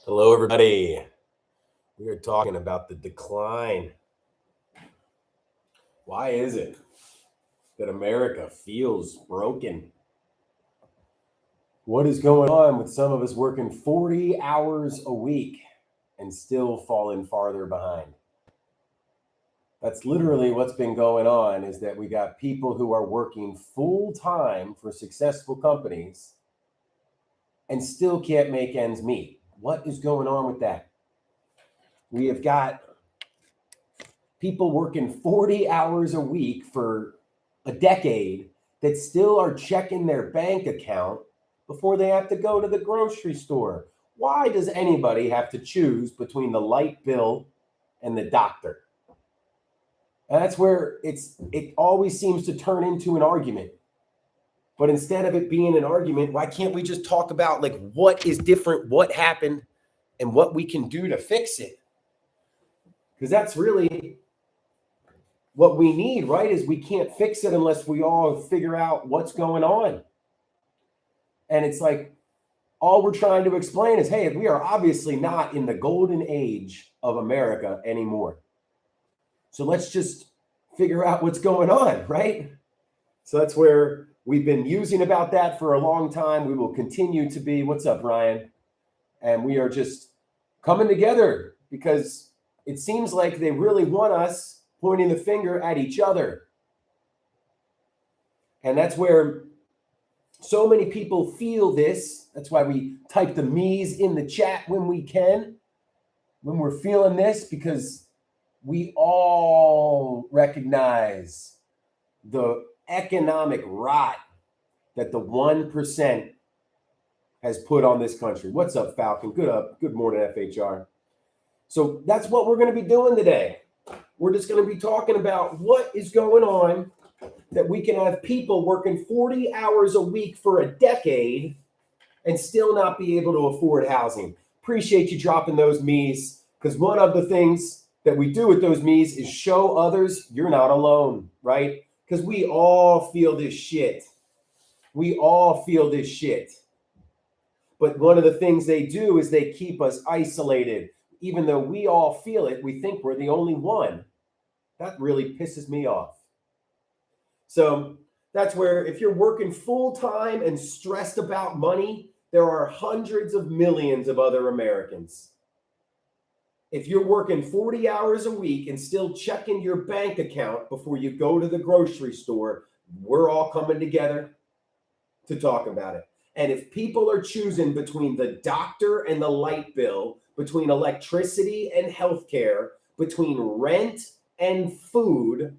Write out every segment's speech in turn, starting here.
Hello, everybody. We are talking about the decline. Why is it that America feels broken? What is going on with some of us working 40 hours a week and still falling farther behind? That's literally what's been going on, is that we got people who are working full time for successful companies and still can't make ends meet. What is going on with that? We have got people working 40 hours a week for a decade that still are checking their bank account before they have to go to the grocery store. Why does anybody have to choose between the light bill and the doctor? And that's where it always seems to turn into an argument. But instead of it being an argument, why can't we just talk about like what is different, what happened, and what we can do to fix it? Because that's really what we need, right? Is we can't fix it unless we all figure out what's going on. And it's like, all we're trying to explain is, hey, we are obviously not in the golden age of America anymore. So let's just figure out what's going on, right? So that's where we've been using about that for a long time. We will continue to be. What's up, Ryan? And we are just coming together because it seems like they really want us pointing the finger at each other. And that's where so many people feel this. That's why we type the me's in the chat when we can, when we're feeling this, because we all recognize the economic rot that the 1% has put on this country. What's up, Falcon? Good morning, FHR. So that's what we're going to be doing today. We're just going to be talking about what is going on, that we can have people working 40 hours a week for a decade and still not be able to afford housing. Appreciate you dropping those me's, because one of the things that we do with those me's is show others you're not alone, right? Because we all feel this shit. We all feel this shit. But one of the things they do is they keep us isolated. Even though we all feel it, we think we're the only one. That really pisses me off. So that's where if you're working full time and stressed about money, there are hundreds of millions of other Americans. If you're working 40 hours a week and still checking your bank account before you go to the grocery store, we're all coming together to talk about it. And if people are choosing between the doctor and the light bill, between electricity and healthcare, between rent and food,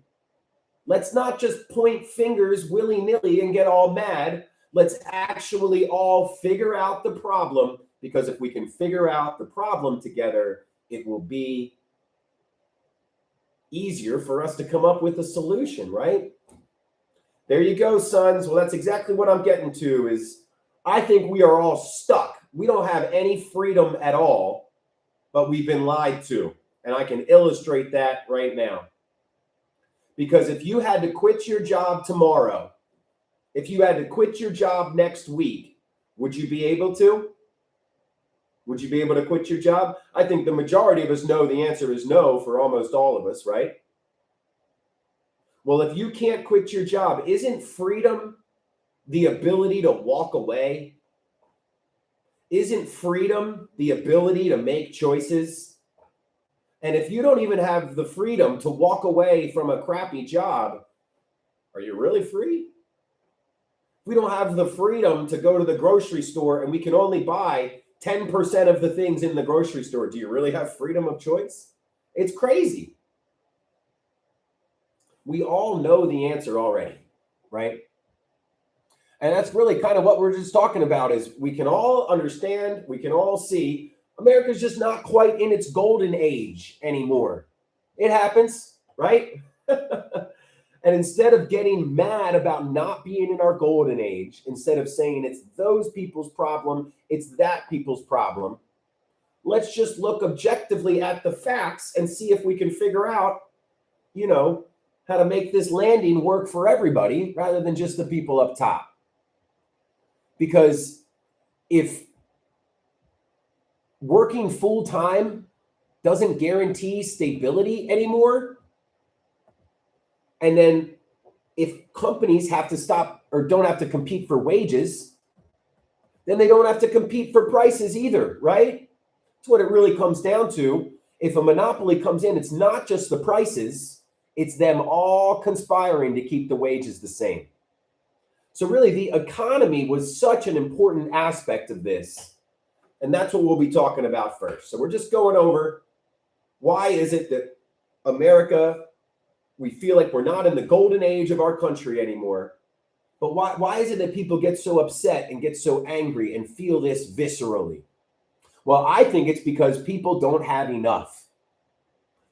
let's not just point fingers willy-nilly and get all mad. Let's actually all figure out the problem, because if we can figure out the problem together, it will be easier for us to come up with a solution, right? There you go, sons. Well, that's exactly what I'm getting to, is I think we are all stuck. We don't have any freedom at all, but we've been lied to. And I can illustrate that right now. Because if you had to quit your job tomorrow, if you had to quit your job next week, would you be able to? Would you be able to quit your job? I think the majority of us know the answer is no for almost all of us, right? Well, if you can't quit your job, isn't freedom the ability to walk away? Isn't freedom the ability to make choices? And if you don't even have the freedom to walk away from a crappy job, are you really free? If we don't have the freedom to go to the grocery store and we can only buy 10% of the things in the grocery store, do you really have freedom of choice? It's crazy. We all know the answer already, right? And that's really kind of what we're just talking about, is we can all understand, we can all see America's just not quite in its golden age anymore. It happens, right? And instead of getting mad about not being in our golden age, instead of saying it's those people's problem, it's that people's problem, let's just look objectively at the facts and see if we can figure out, how to make this landing work for everybody rather than just the people up top. Because if working full time doesn't guarantee stability anymore. And then if companies have to stop or don't have to compete for wages, then they don't have to compete for prices either, right? That's what it really comes down to. If a monopoly comes in, it's not just the prices, it's them all conspiring to keep the wages the same. So really, the economy was such an important aspect of this. And that's what we'll be talking about first. So we're just going over, why is it that America, we feel like we're not in the golden age of our country anymore? But why is it that people get so upset and get so angry and feel this viscerally? Well, I think it's because people don't have enough.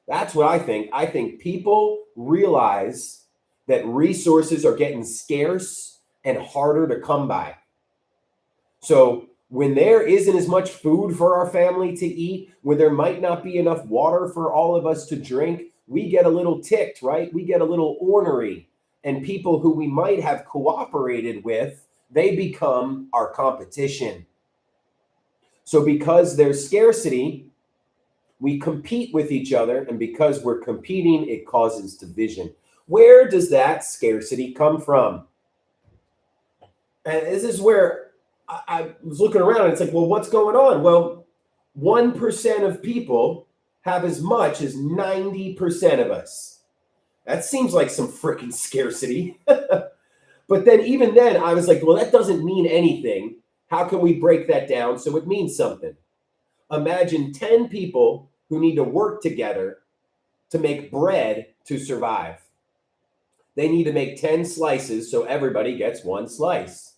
That's what I think. I think people realize that resources are getting scarce and harder to come by. So when there isn't as much food for our family to eat, when there might not be enough water for all of us to drink, we get a little ticked, right? We get a little ornery. And people who we might have cooperated with, they become our competition. So because there's scarcity, we compete with each other. And because we're competing, it causes division. Where does that scarcity come from? And this is where I was looking around and it's like, well, what's going on? Well, 1% of people have as much as 90% of us. That seems like some freaking scarcity. But then even then, I was like, well, that doesn't mean anything. How can we break that down so it means something? Imagine 10 people who need to work together to make bread to survive. They need to make 10 slices so everybody gets one slice.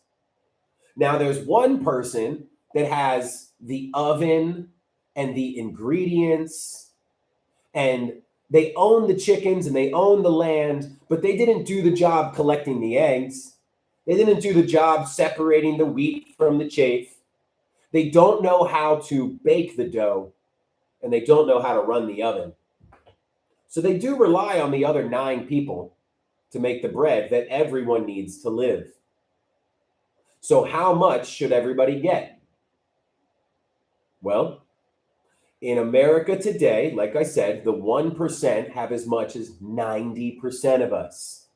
Now there's one person that has the oven and the ingredients, and they own the chickens and they own the land, but they didn't do the job collecting the eggs. They didn't do the job separating the wheat from the chaff. They don't know how to bake the dough, and they don't know how to run the oven. So they do rely on the other 9 people to make the bread that everyone needs to live. So how much should everybody get? Well, in America today, like I said, the 1% have as much as 90% of us.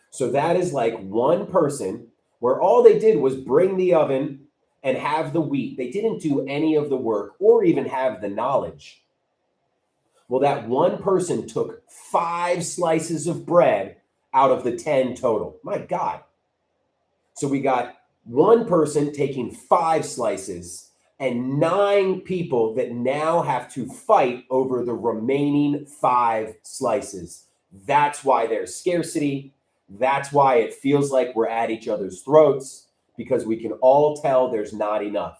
So that is like one person where all they did was bring the oven and have the wheat. They didn't do any of the work or even have the knowledge. Well, that one person took 5 slices of bread out of the 10 total. My God. So we got one person taking 5 slices and 9 people that now have to fight over the remaining 5 slices. That's why there's scarcity. That's why it feels like we're at each other's throats, because we can all tell there's not enough.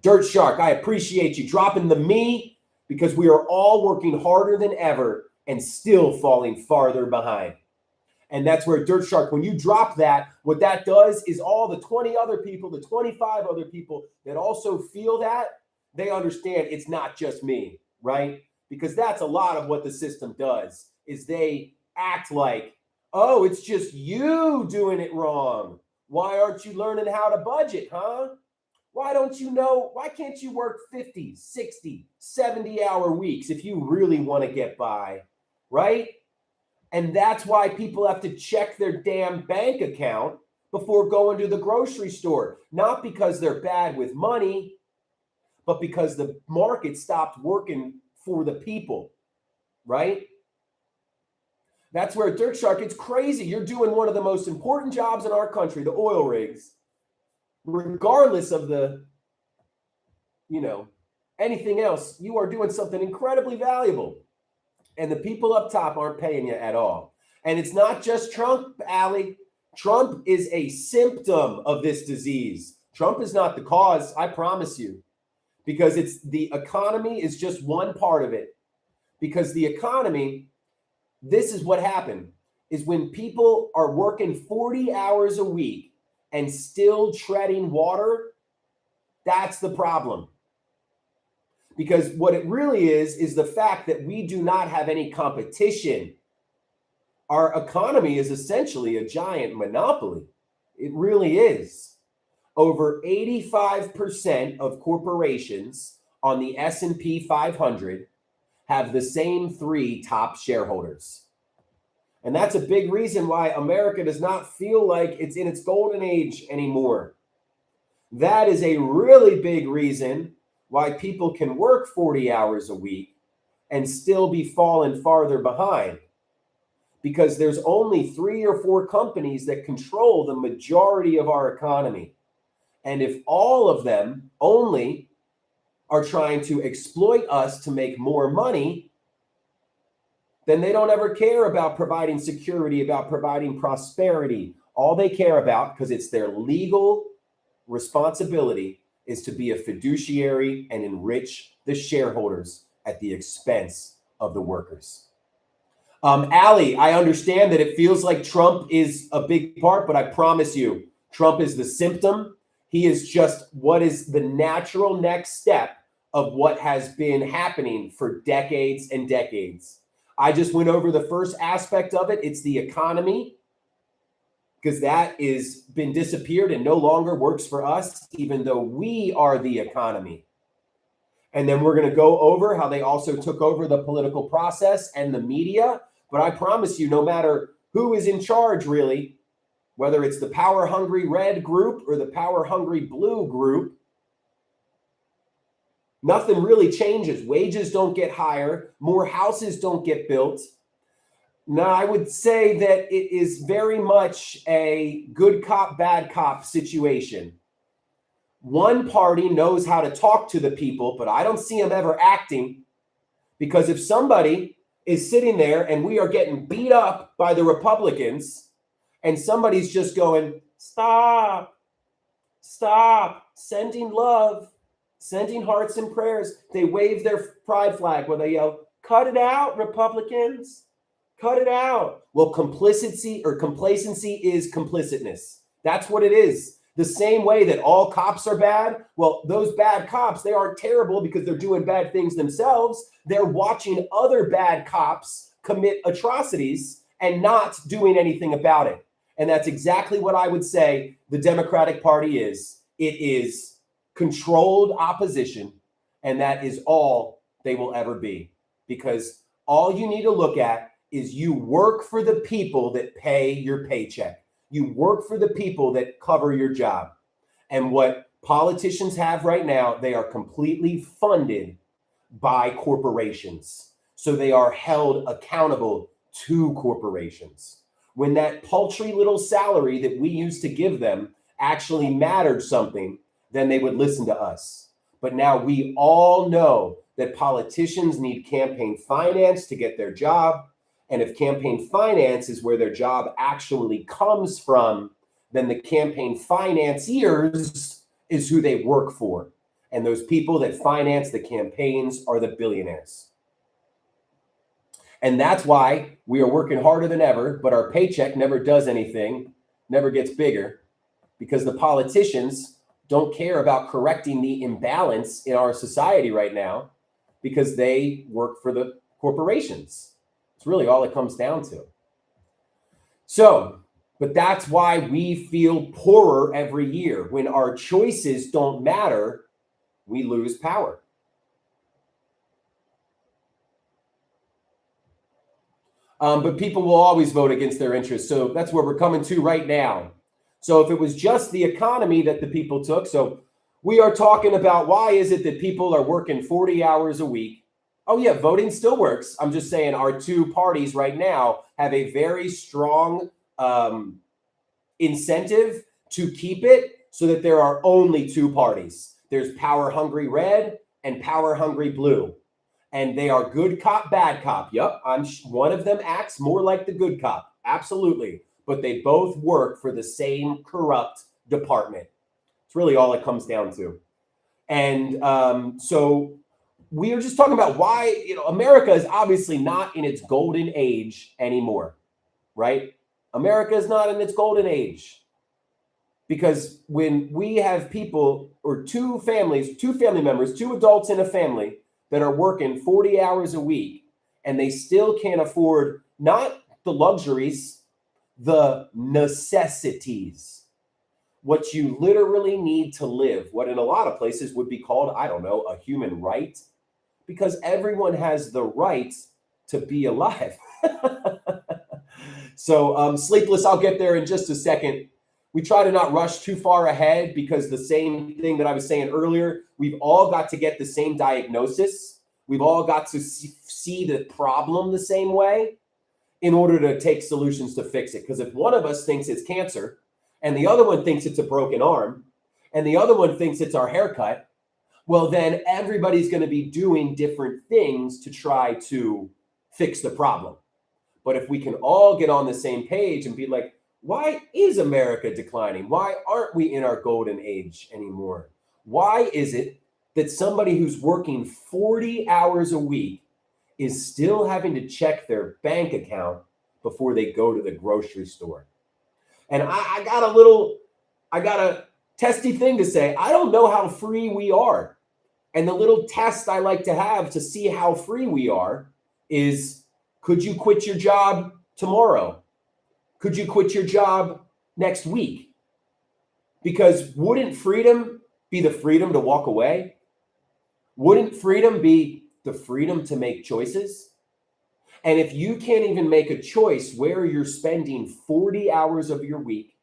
Dirt Shark, I appreciate you dropping the me, because we are all working harder than ever and still falling farther behind. And that's where Dirt Shark, when you drop that, what that does is all the 20 other people, the 25 other people that also feel that, they understand it's not just me, right? Because that's a lot of what the system does, is they act like, oh, it's just you doing it wrong. Why aren't you learning how to budget, huh? Why don't you know? Why can't you work 50, 60, 70-hour weeks if you really want to get by, right? And that's why people have to check their damn bank account before going to the grocery store. Not because they're bad with money, but because the market stopped working for the people, right? That's where Dirt Shark, it's crazy. You're doing one of the most important jobs in our country, the oil rigs, regardless of the, anything else. You are doing something incredibly valuable. And the people up top aren't paying you at all. And it's not just Trump, Allie. Trump is a symptom of this disease. Trump is not the cause, I promise you. Because it's the economy is just one part of it. Because the economy, this is what happened, is when people are working 40 hours a week and still treading water, that's the problem. Because what it really is the fact that we do not have any competition. Our economy is essentially a giant monopoly. It really is. Over 85% of corporations on the S&P 500 have the same 3 top shareholders. And that's a big reason why America does not feel like it's in its golden age anymore. That is a really big reason why people can work 40 hours a week and still be falling farther behind. Because there's only 3 or 4 companies that control the majority of our economy. And if all of them only are trying to exploit us to make more money, then they don't ever care about providing security, about providing prosperity. All they care about, because it's their legal responsibility, is to be a fiduciary and enrich the shareholders at the expense of the workers. Ali, I understand that it feels like Trump is a big part, but I promise you, Trump is the symptom. He is just what is the natural next step of what has been happening for decades and decades. I just went over the first aspect of it. It's the economy, because that is been disappeared and no longer works for us, even though we are the economy. And then we're going to go over how they also took over the political process and the media. But I promise you, no matter who is in charge, really, whether it's the power-hungry red group or the power-hungry blue group, nothing really changes. Wages don't get higher. More houses don't get built. Now, I would say that it is very much a good cop, bad cop situation. One party knows how to talk to the people, but I don't see them ever acting. Because if somebody is sitting there and we are getting beat up by the Republicans and somebody's just going, stop, sending love, sending hearts and prayers. They wave their pride flag where they yell, cut it out, Republicans, cut it out. Well, complacency is complicitness. That's what it is. The same way that all cops are bad. Well, those bad cops, they aren't terrible because they're doing bad things themselves. They're watching other bad cops commit atrocities and not doing anything about it. And that's exactly what I would say the Democratic Party is. It is controlled opposition, and that is all they will ever be. Because all you need to look at is you work for the people that pay your paycheck. You work for the people that cover your job. And what politicians have right now, they are completely funded by corporations. So they are held accountable to corporations. When that paltry little salary that we used to give them actually mattered something, then they would listen to us. But now we all know that politicians need campaign finance to get their job. And if campaign finance is where their job actually comes from, then the campaign financiers is who they work for. And those people that finance the campaigns are the billionaires. And that's why we are working harder than ever, but our paycheck never does anything, never gets bigger, because the politicians don't care about correcting the imbalance in our society right now because they work for the corporations. It's really all it comes down to. So, but that's why we feel poorer every year. When our choices don't matter, we lose power. But people will always vote against their interests. So that's where we're coming to right now. So if it was just the economy that the people took, so we are talking about why is it that people are working 40 hours a week? Oh yeah, voting still works. I'm just saying our two parties right now have a very strong incentive to keep it so that there are only two parties. There's power hungry red and power hungry blue. And they are good cop, bad cop. Yep, one of them acts more like the good cop. Absolutely. But they both work for the same corrupt department. It's really all it comes down to. And so we are just talking about why, America is obviously not in its golden age anymore, right? America is not in its golden age. Because when we have people or two family members, two adults in a family that are working 40 hours a week and they still can't afford not the luxuries, the necessities. what you literally need to live, what in a lot of places would be called, I don't know, a human right, because everyone has the right to be alive. So Sleepless, I'll get there in just a second. We try to not rush too far ahead because the same thing that I was saying earlier, we've all got to get the same diagnosis. We've all got to see the problem the same way in order to take solutions to fix it. Because if one of us thinks it's cancer and the other one thinks it's a broken arm and the other one thinks it's our haircut, well, then everybody's going to be doing different things to try to fix the problem. But if we can all get on the same page and be like, why is America declining? Why aren't we in our golden age anymore? Why is it that somebody who's working 40 hours a week is still having to check their bank account before they go to the grocery store? And I got a testy thing to say. I don't know how free we are. And the little test I like to have to see how free we are is, could you quit your job tomorrow? Could you quit your job next week? Because wouldn't freedom be the freedom to walk away? Wouldn't freedom be the freedom to make choices? And if you can't even make a choice where you're spending 40 hours of your week,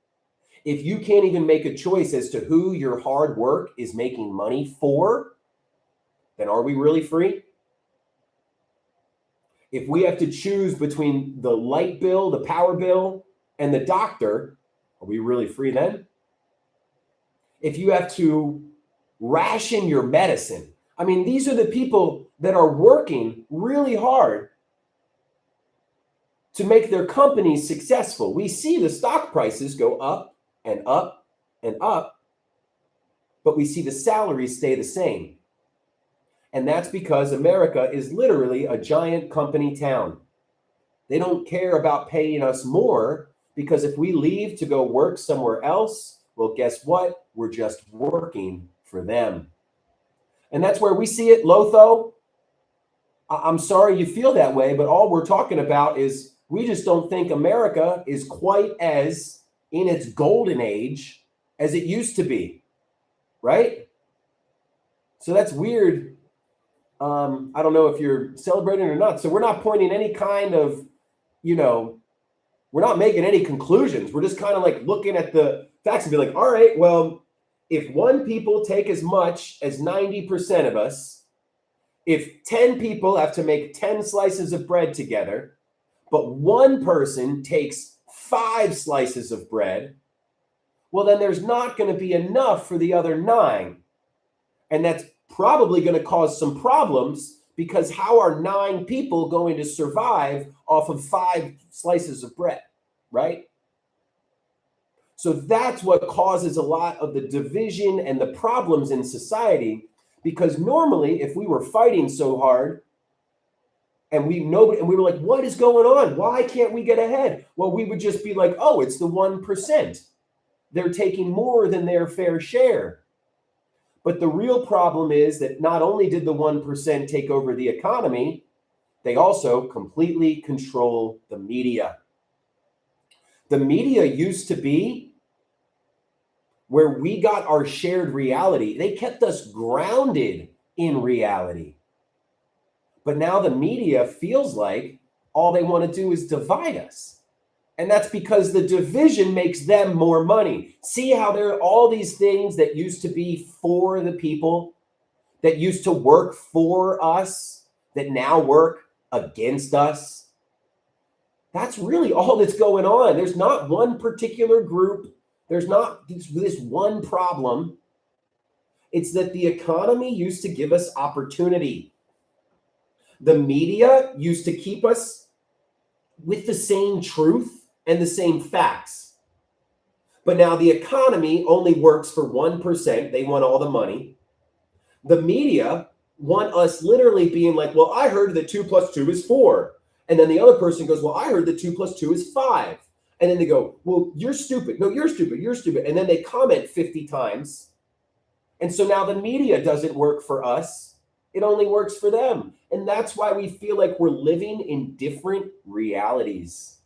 if you can't even make a choice as to who your hard work is making money for, then are we really free? If we have to choose between the light bill, the power bill, and the doctor, are we really free then? If you have to ration your medicine, I mean, these are the people that are working really hard to make their companies successful. We see the stock prices go up and up and up, but we see the salaries stay the same. And that's because America is literally a giant company town. They don't care about paying us more, because if we leave to go work somewhere else, well, guess what? We're just working for them. And that's where we see it, Lotho. I'm sorry you feel that way, but all we're talking about is we just don't think America is quite as in its golden age as it used to be, right? So that's weird. I don't know if you're celebrating or not. So we're not pointing any kind of, we're not making any conclusions. We're just kind of like looking at the facts and be like, all right, well, if one people take as much as 90% of us, if 10 people have to make 10 slices of bread together, but one person takes 5 slices of bread, well, then there's not going to be enough for the other 9. And that's probably going to cause some problems, because how are 9 people going to survive off of 5 slices of bread, right? So that's what causes a lot of the division and the problems in society, because normally if we were fighting so hard and we were like, what is going on? Why can't we get ahead? Well, we would just be like, oh, it's the 1%. They're taking more than their fair share. But the real problem is that not only did the 1% take over the economy, they also completely control the media. The media used to be where we got our shared reality. They kept us grounded in reality. But now the media feels like all they want to do is divide us. And that's because the division makes them more money. See how there are all these things that used to be for the people, that used to work for us, that now work against us? That's really all that's going on. There's not one particular group. There's not this one problem. It's that the economy used to give us opportunity. The media used to keep us with the same truth and the same facts. But now the economy only works for 1%. They want all the money. The media want us literally being like, well, I heard that 2 + 2 is 4. And then the other person goes, well, I heard that 2 + 2 is 5. And then they go, well, you're stupid. No, you're stupid. You're stupid. And then they comment 50 times. And so now the media doesn't work for us. It only works for them. And that's why we feel like we're living in different realities.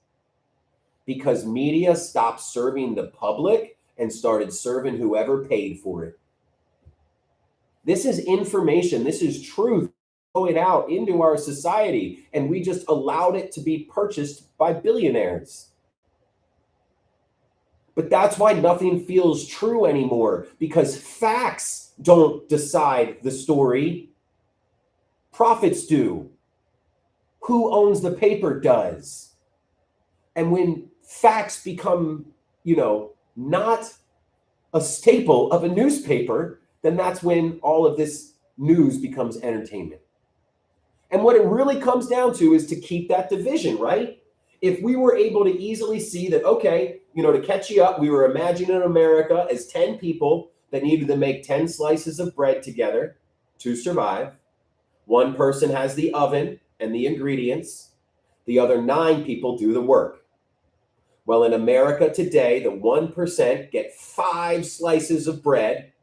Because media stopped serving the public and started serving whoever paid for it. This is information. This is truth going out into our society, and we just allowed it to be purchased by billionaires. But that's why nothing feels true anymore, because facts don't decide the story. Profits do. Who owns the paper does. And when facts become, not a staple of a newspaper, then that's when all of this news becomes entertainment. And what it really comes down to is to keep that division, right? If we were able to easily see that, okay, to catch you up, we were imagining America as 10 people that needed to make 10 slices of bread together to survive. One person has the oven and the ingredients. The other 9 people do the work. Well, in America today, the 1% get 5 slices of bread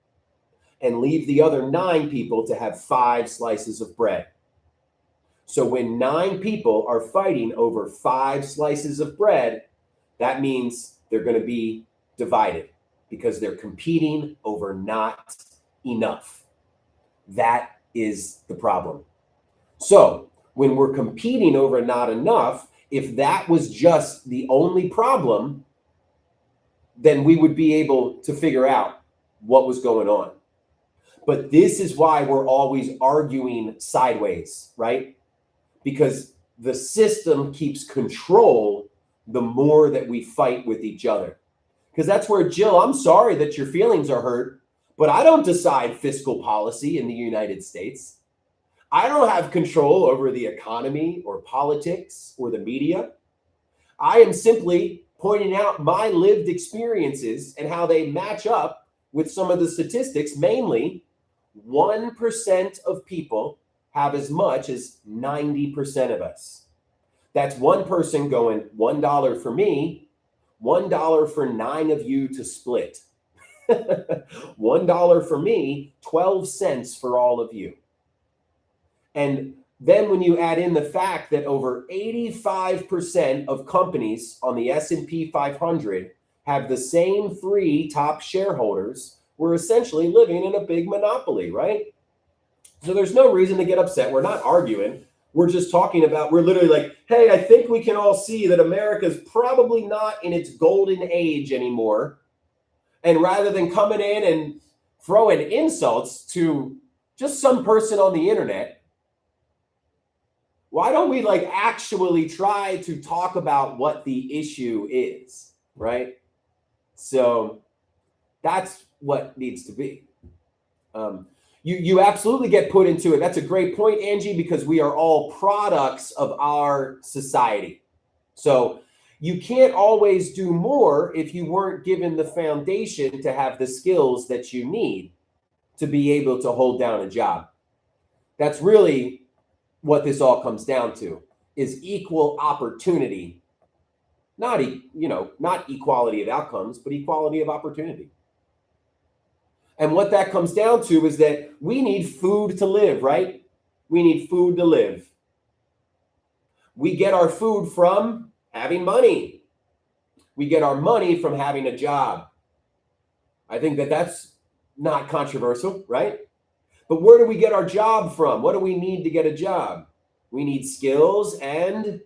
and leave the other 9 people to have 5 slices of bread. So when 9 people are fighting over 5 slices of bread, that means they're going to be divided because they're competing over not enough. That is the problem. So when we're competing over not enough, if that was just the only problem, then we would be able to figure out what was going on. But this is why we're always arguing sideways, right? Because the system keeps control the more that we fight with each other. Because that's where, Jill, I'm sorry that your feelings are hurt, but I don't decide fiscal policy in the United States. I don't have control over the economy or politics or the media. I am simply pointing out my lived experiences and how they match up with some of the statistics. Mainly, 1% of people have as much as 90% of us. That's one person going $1 for me, $1 for 9 of you to split. $1 for me, 12 cents for all of you. And then when you add in the fact that over 85% of companies on the S&P 500 have the same 3 top shareholders, we're essentially living in a big monopoly, right? So there's no reason to get upset. We're not arguing. We're just talking about, we're literally like, hey, I think we can all see that America's probably not in its golden age anymore. And rather than coming in and throwing insults to just some person on the internet, why don't we actually try to talk about what the issue is, right? So that's what needs to be. You absolutely get put into it. That's a great point, Angie, because we are all products of our society. So you can't always do more if you weren't given the foundation to have the skills that you need to be able to hold down a job. That's really what this all comes down to, is equal opportunity. Not equality of outcomes, but equality of opportunity. And what that comes down to is that we need food to live, right? We need food to live. We get our food from having money. We get our money from having a job. I think that that's not controversial, right? But where do we get our job from? What do we need to get a job? We need skills and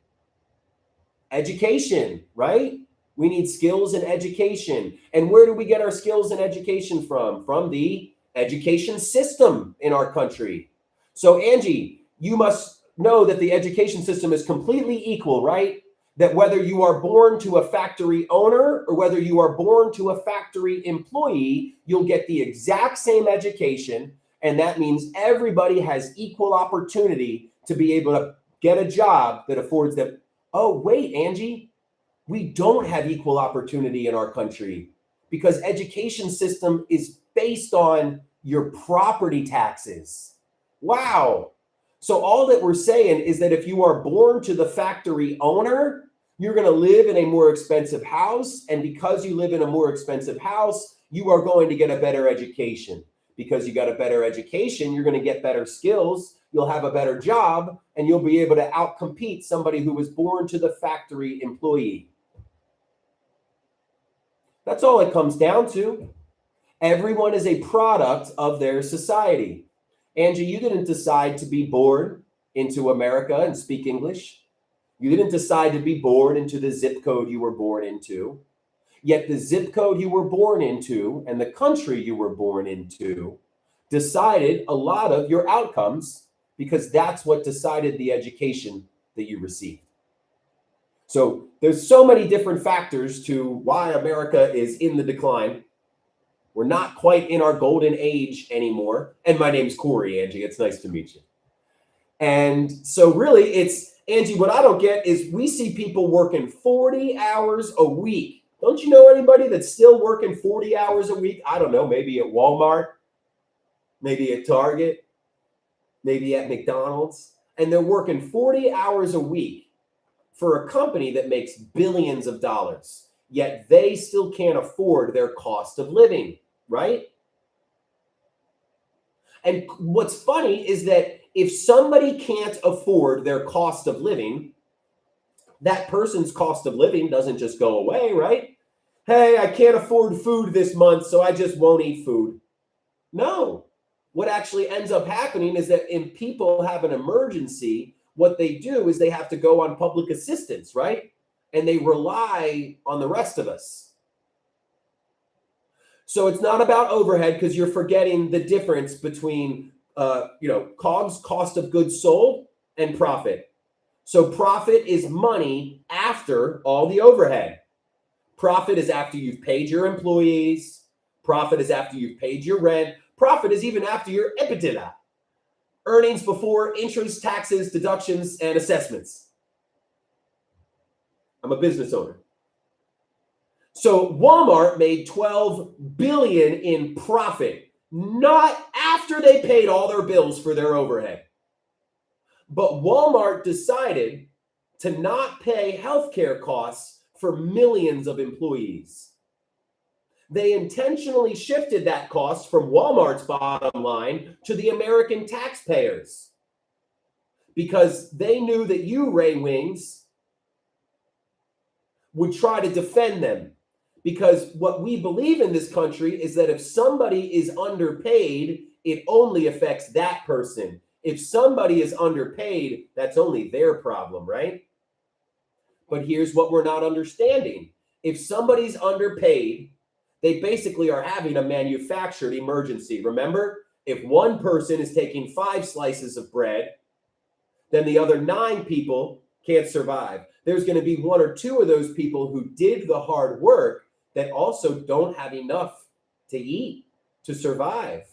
education, right? We need skills and education. And where do we get our skills and education from? From the education system in our country. So Angie, you must know that the education system is completely equal, right? That whether you are born to a factory owner or whether you are born to a factory employee, you'll get the exact same education. And that means everybody has equal opportunity to be able to get a job that affords them. Oh, wait, Angie, we don't have equal opportunity in our country because education system is based on your property taxes. Wow. So all that we're saying is that if you are born to the factory owner, you're going to live in a more expensive house. And because you live in a more expensive house, you are going to get a better education. Because you got a better education, you're going to get better skills. You'll have a better job and you'll be able to outcompete somebody who was born to the factory employee. That's all it comes down to. Everyone is a product of their society. Angie, you didn't decide to be born into America and speak English. You didn't decide to be born into the zip code you were born into. Yet the zip code you were born into and the country you were born into decided a lot of your outcomes because that's what decided the education that you received. So there's so many different factors to why America is in the decline. We're not quite in our golden age anymore. And my name's Corey, Angie. It's nice to meet you. And so really it's, Angie, what I don't get is we see people working 40 hours a week. Don't you know anybody that's still working 40 hours a week? I don't know, maybe at Walmart, maybe at Target, maybe at McDonald's. And they're working 40 hours a week for a company that makes billions of dollars, yet they still can't afford their cost of living, right? And what's funny is that if somebody can't afford their cost of living, that person's cost of living doesn't just go away, right? Hey, I can't afford food this month, so I just won't eat food. No. What actually ends up happening is that if people have an emergency, what they do is they have to go on public assistance, right? And they rely on the rest of us. So it's not about overhead because you're forgetting the difference between, COGS, cost of goods sold, and profit. So profit is money after all the overhead. Profit is after you've paid your employees. Profit is after you've paid your rent. Profit is even after your EBITDA. Earnings before interest, taxes, deductions, and assessments. I'm a business owner. So Walmart made $12 billion in profit, not after they paid all their bills for their overhead. But Walmart decided to not pay healthcare costs for millions of employees. They intentionally shifted that cost from Walmart's bottom line to the American taxpayers because they knew that you, Ray Wings, would try to defend them. Because what we believe in this country is that if somebody is underpaid, it only affects that person. If somebody is underpaid, that's only their problem, right? But here's what we're not understanding. If somebody's underpaid, they basically are having a manufactured emergency. Remember, if one person is taking 5 slices of bread, then the other 9 people can't survive. There's going to be 1 or 2 of those people who did the hard work that also don't have enough to eat, to survive.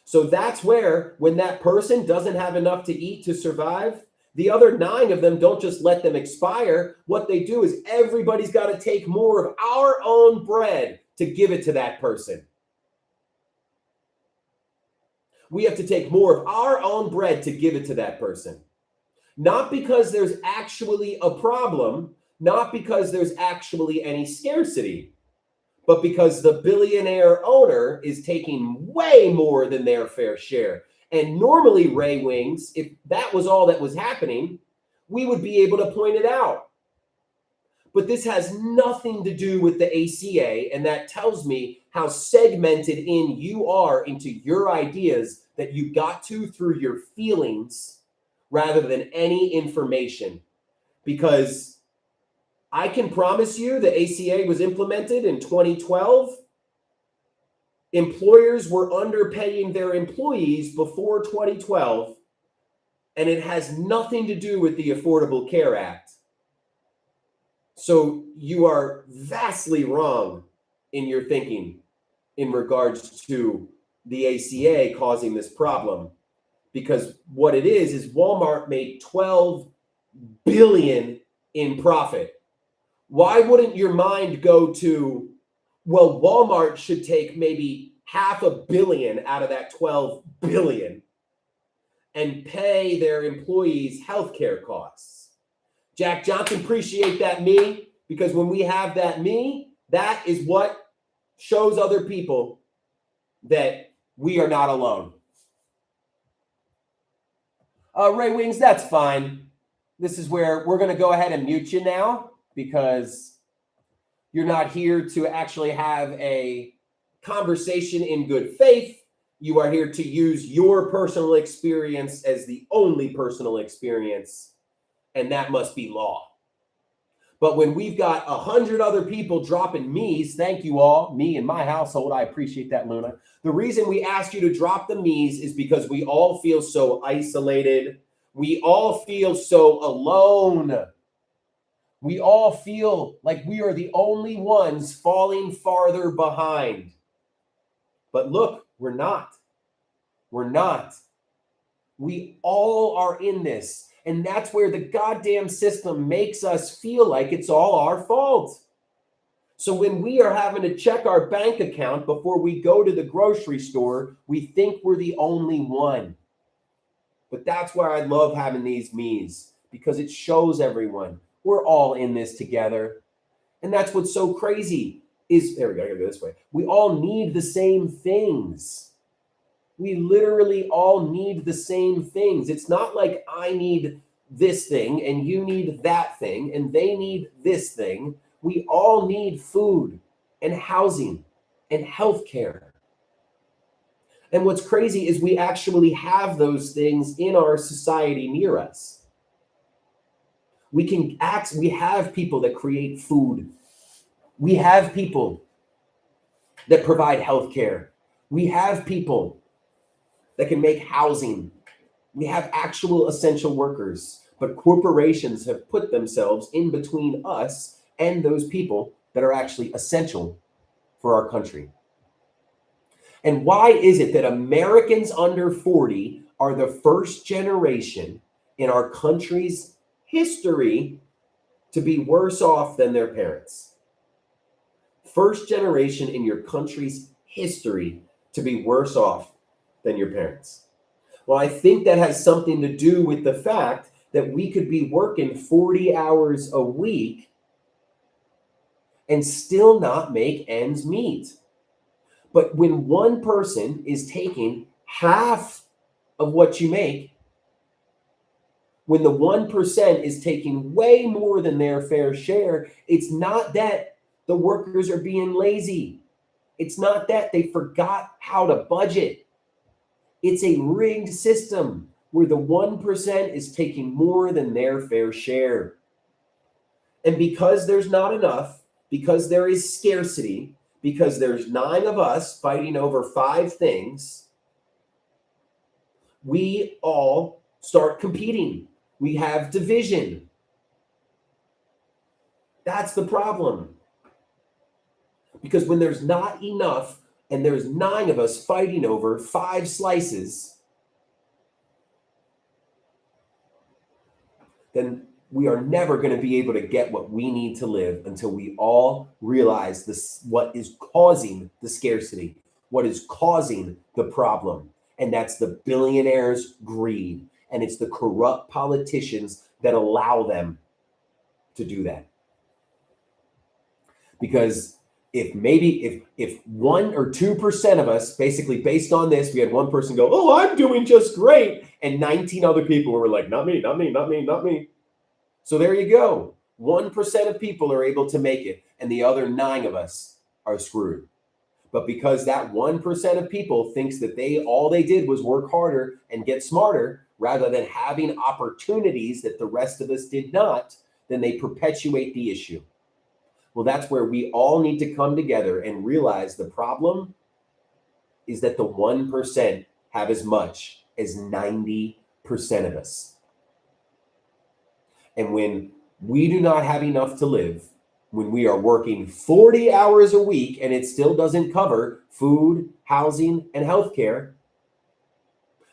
So that's where, when that person doesn't have enough to eat to survive, the other 9 of them don't just let them expire. What they do is everybody's got to take more of our own bread to give it to that person. We have to take more of our own bread to give it to that person. Not because there's actually a problem, not because there's actually any scarcity, but because the billionaire owner is taking way more than their fair share. And normally, Ray Wings, if that was all that was happening, we would be able to point it out. But this has nothing to do with the ACA, and that tells me how segmented in you are into your ideas that you got to through your feelings rather than any information. Because I can promise you the ACA was implemented in 2012. Employers were underpaying their employees before 2012, and it has nothing to do with the Affordable Care Act. So you are vastly wrong in your thinking in regards to the ACA causing this problem, because what it is Walmart made $12 billion in profit. Why wouldn't your mind go to, well, Walmart should take maybe $500 million out of that $12 billion and pay their employees healthcare costs? Jack Johnson, appreciate that me, because when we have that me, that is what shows other people that we are not alone. Ray Wings, that's fine. This is where we're going to go ahead and mute you now, because You're not here to actually have a conversation in good faith. You are here to use your personal experience as the only personal experience, and that must be law. But when we've got 100 other people dropping me's, thank you all, me and my household, I appreciate that, Luna. The reason we asked you to drop the me's is because we all feel so isolated. We all feel so alone. We all feel like we are the only ones falling farther behind. But look, we're not. We're not. We all are in this. And that's where the goddamn system makes us feel like it's all our fault. So when we are having to check our bank account before we go to the grocery store, we think we're the only one. But that's why I love having these me's, because it shows everyone we're all in this together. And that's what's so crazy is, there we go, I gotta go this way. We all need the same things. We literally all need the same things. It's not like I need this thing and you need that thing and they need this thing. We all need food and housing and healthcare. And what's crazy is we actually have those things in our society near us. We have people that create food. We have people that provide healthcare. We have people that can make housing. We have actual essential workers, but corporations have put themselves in between us and those people that are actually essential for our country. And why is it that Americans under 40 are the first generation in our country's history to be worse off than their parents? First generation in your country's history to be worse off than your parents. Well, I think that has something to do with the fact that we could be working 40 hours a week and still not make ends meet. But when one person is taking half of what you make, when the 1% is taking way more than their fair share, it's not that the workers are being lazy. It's not that they forgot how to budget. It's a rigged system where the 1% is taking more than their fair share. And because there's not enough, because there is scarcity, because there's 9 of us fighting over 5 things, we all start competing. We have division. That's the problem. Because when there's not enough, and there's 9 of us fighting over 5 slices, then we are never going to be able to get what we need to live until we all realize this, what is causing the scarcity, what is causing the problem. And that's the billionaires' greed. And it's the corrupt politicians that allow them to do that. Because if 1 or 2% of us, basically based on this, we had one person go, "Oh, I'm doing just great," and 19 other people were like, "Not me, not me, not me, not me." So there you go. 1% of people are able to make it, and the other 9 of us are screwed. But because that 1% of people thinks that all they did was work harder and get smarter, rather than having opportunities that the rest of us did not, then they perpetuate the issue. Well, that's where we all need to come together and realize the problem is that the 1% have as much as 90% of us. And when we do not have enough to live, when we are working 40 hours a week and it still doesn't cover food, housing, and healthcare,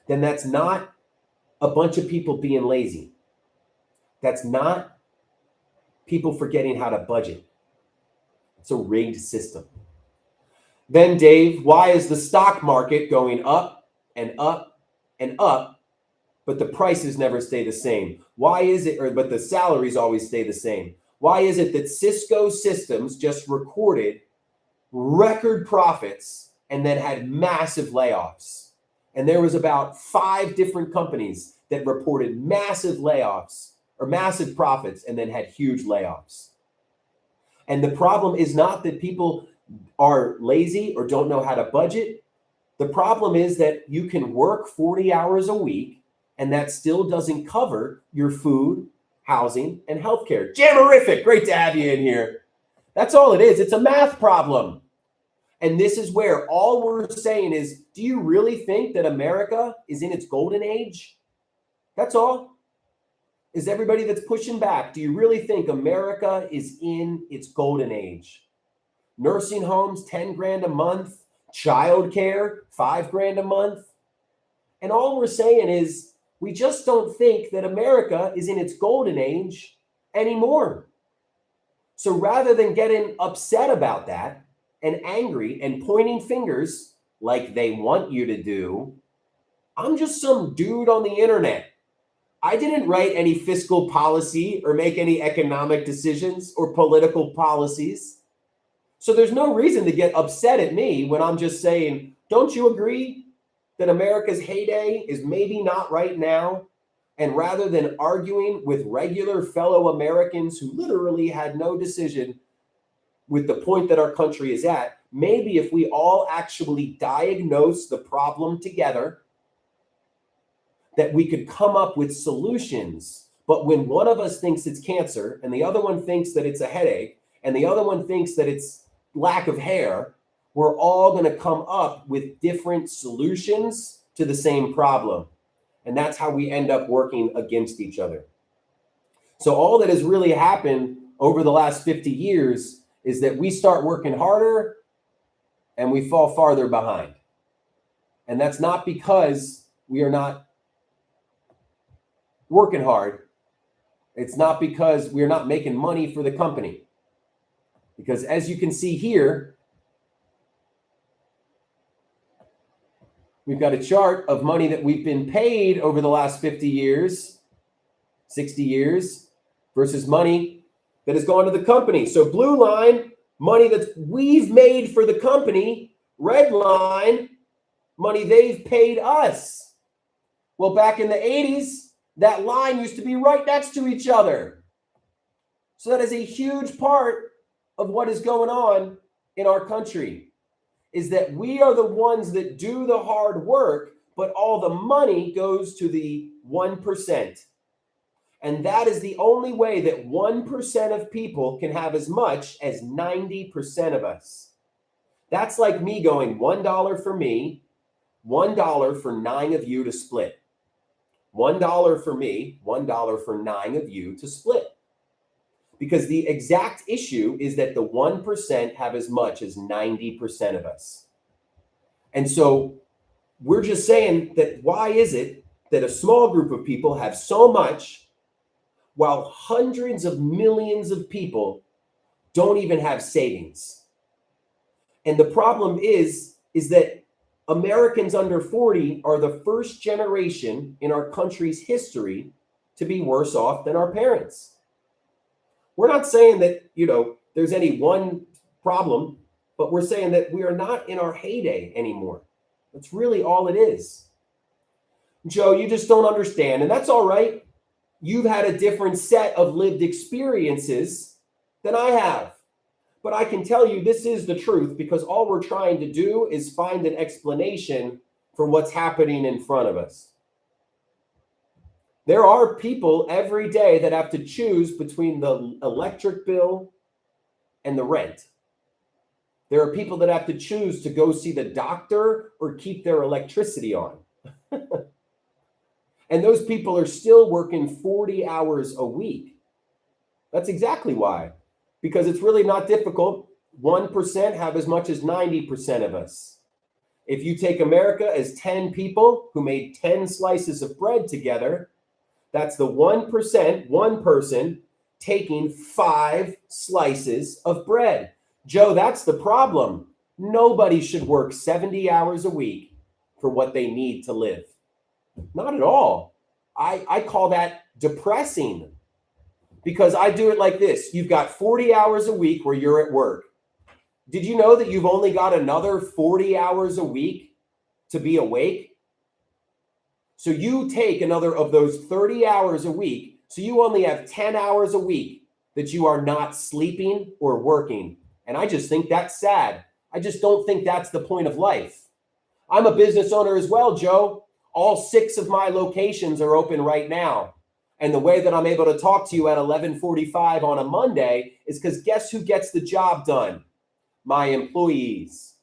then that's not a bunch of people being lazy. That's not people forgetting how to budget. It's a rigged system. Then, Dave, why is the stock market going up and up and up, but the prices never stay the same? Why is it, but the salaries always stay the same? Why is it that Cisco Systems just recorded record profits and then had massive layoffs? And there was about 5 different companies that reported massive layoffs or massive profits and then had huge layoffs. And the problem is not that people are lazy or don't know how to budget. The problem is that you can work 40 hours a week and that still doesn't cover your food, housing, and healthcare. Jammerific, great to have you in here. That's all it is. It's a math problem. And this is where all we're saying is, do you really think that America is in its golden age? That's all. Is everybody that's pushing back, do you really think America is in its golden age? Nursing homes, 10 grand a month, childcare, 5 grand a month. And all we're saying is, we just don't think that America is in its golden age anymore. So rather than getting upset about that and angry and pointing fingers like they want you to do, I'm just some dude on the internet. I didn't write any fiscal policy or make any economic decisions or political policies. So there's no reason to get upset at me when I'm just saying, don't you agree that America's heyday is maybe not right now? And rather than arguing with regular fellow Americans who literally had no decision with the point that our country is at, maybe if we all actually diagnose the problem together, that we could come up with solutions. But when one of us thinks it's cancer and the other one thinks that it's a headache and the other one thinks that it's lack of hair, we're all going to come up with different solutions to the same problem. And that's how we end up working against each other. So all that has really happened over the last 50 years is that we start working harder and we fall farther behind. And that's not because we are not working hard. It's not because we're not making money for the company. Because as you can see here, we've got a chart of money that we've been paid over the last 50 years, 60 years, versus money that has gone to the company. So blue line, money that we've made for the company. Red line, money they've paid us. Well, back in the 80s, that line used to be right next to each other. So that is a huge part of what is going on in our country, is that we are the ones that do the hard work, but all the money goes to the 1%. And that is the only way that 1% of people can have as much as 90% of us. That's like me going $1 for me, $1 for 9 of you to split. $1 for me, $1 for 9 of you to split. Because the exact issue is that the 1% have as much as 90% of us. And so we're just saying that why is it that a small group of people have so much while hundreds of millions of people don't even have savings? And the problem is that Americans under 40 are the first generation in our country's history to be worse off than our parents. We're not saying that, there's any one problem, but we're saying that we are not in our heyday anymore. That's really all it is. Joe, you just don't understand, and that's all right. You've had a different set of lived experiences than I have. But I can tell you this is the truth, because all we're trying to do is find an explanation for what's happening in front of us. There are people every day that have to choose between the electric bill and the rent. There are people that have to choose to go see the doctor or keep their electricity on. And those people are still working 40 hours a week. That's exactly why. Because it's really not difficult. 1% have as much as 90% of us. If you take America as 10 people who made 10 slices of bread together, that's the 1%, one person taking 5 slices of bread. Joe, that's the problem. Nobody should work 70 hours a week for what they need to live. Not at all. I call that depressing, because I do it like this. You've got 40 hours a week where you're at work. Did you know that you've only got another 40 hours a week to be awake? So you take another of those 30 hours a week. So you only have 10 hours a week that you are not sleeping or working. And I just think that's sad. I just don't think that's the point of life. I'm a business owner as well, Joe. All 6 of my locations are open right now. And the way that I'm able to talk to you at 11:45 on a Monday is because guess who gets the job done? My employees.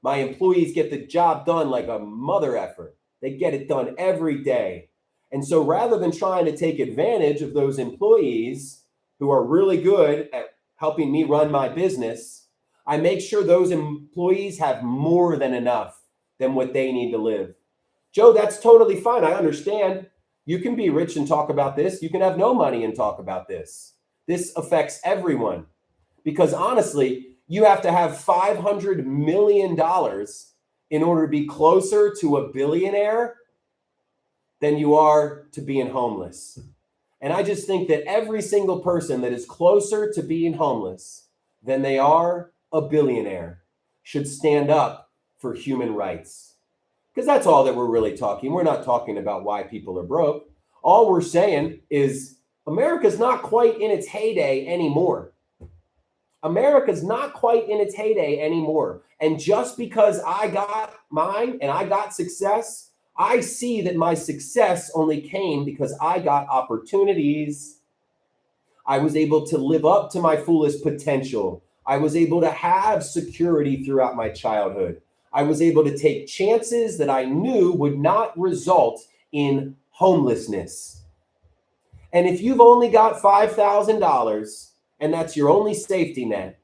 My employees get the job done like a mother effer. They get it done every day. And so rather than trying to take advantage of those employees who are really good at helping me run my business, I make sure those employees have more than enough than what they need to live. Joe, that's totally fine. I understand. You can be rich and talk about this. You can have no money and talk about this. This affects everyone because honestly, you have to have $500 million in order to be closer to a billionaire than you are to being homeless. And I just think that every single person that is closer to being homeless than they are a billionaire should stand up for human rights. Because that's all that we're really talking. We're not talking about why people are broke. All we're saying is America's not quite in its heyday anymore. America's not quite in its heyday anymore. And just because I got mine and I got success, I see that my success only came because I got opportunities. I was able to live up to my fullest potential. I was able to have security throughout my childhood. I was able to take chances that I knew would not result in homelessness. And if you've only got $5,000 and that's your only safety net,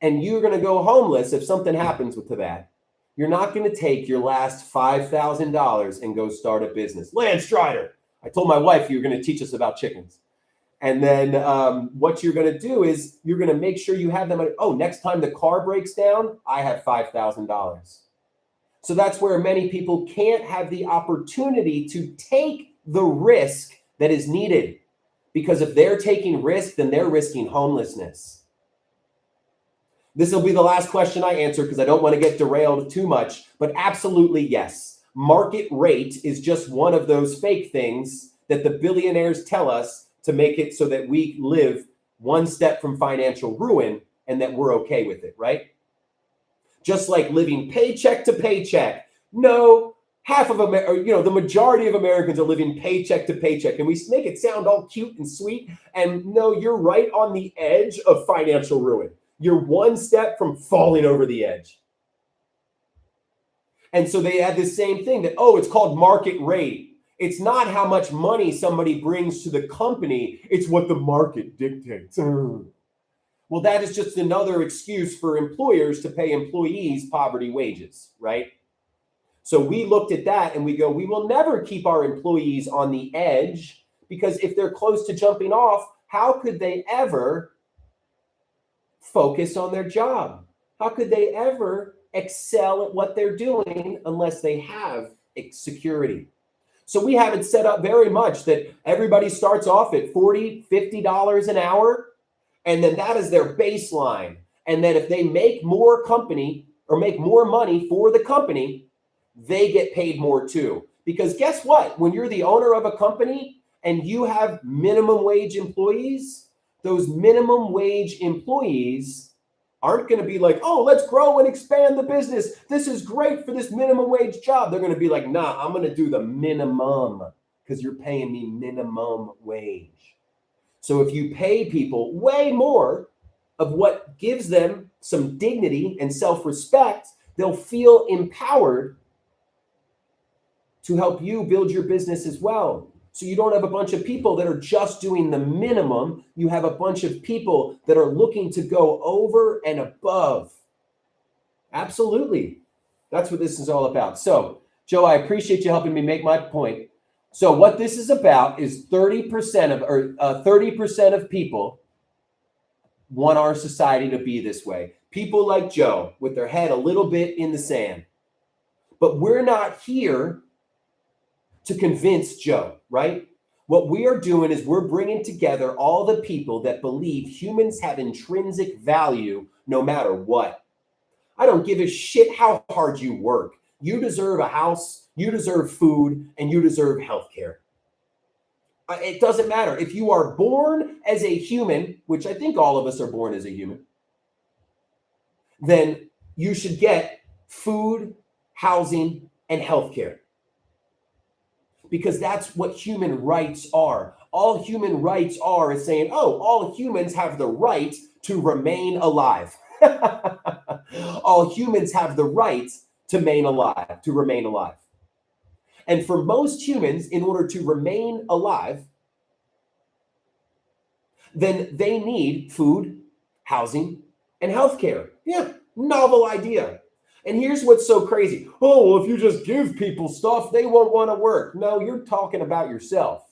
and you're going to go homeless if something happens to that, you're not going to take your last $5,000 and go start a business. Lance Strider, I told my wife you were going to teach us about chickens. And then what you're going to do is you're going to make sure you have them. Oh, next time the car breaks down, I have $5,000. So that's where many people can't have the opportunity to take the risk that is needed. Because if they're taking risk, then they're risking homelessness. This will be the last question I answer because I don't want to get derailed too much. But absolutely, yes. Market rate is just one of those fake things that the billionaires tell us to make it so that we live one step from financial ruin and that we're okay with it, right? Just like living paycheck to paycheck. No, half of the majority of Americans are living paycheck to paycheck, and we make it sound all cute and sweet. And no, you're right on the edge of financial ruin. You're one step from falling over the edge. And so they had this same thing that, it's called market rate. It's not how much money somebody brings to the company. It's what the market dictates. Well, that is just another excuse for employers to pay employees poverty wages, right? So we looked at that and we go, we will never keep our employees on the edge because if they're close to jumping off, how could they ever focus on their job? How could they ever excel at what they're doing unless they have security? So we have it set up very much that everybody starts off at $40, $50 an hour, and then that is their baseline. And then if they make more company or make more money for the company, they get paid more too. Because guess what? When you're the owner of a company and you have minimum wage employees, those minimum wage employees aren't going to be like, let's grow and expand the business. This is great for this minimum wage job. They're going to be like, nah, I'm going to do the minimum because you're paying me minimum wage. So if you pay people way more of what gives them some dignity and self-respect, they'll feel empowered to help you build your business as well. So you don't have a bunch of people that are just doing the minimum. You have a bunch of people that are looking to go over and above. Absolutely. That's what this is all about. So, Joe, I appreciate you helping me make my point. So what this is about is 30% of people want our society to be this way. People like Joe with their head a little bit in the sand. But we're not here to convince Joe, right? What we are doing is we're bringing together all the people that believe humans have intrinsic value no matter what. I don't give a shit how hard you work. You deserve a house, you deserve food, and you deserve healthcare. It doesn't matter. If you are born as a human, which I think all of us are born as a human, then you should get food, housing, and healthcare. Because that's what human rights are. All human rights are is saying, oh, all humans have the right to remain alive. All humans have the right to remain alive. And for most humans, in order to remain alive, then they need food, housing, and healthcare. Yeah, novel idea. And here's what's so crazy. Oh, well, if you just give people stuff, they won't want to work. No, you're talking about yourself.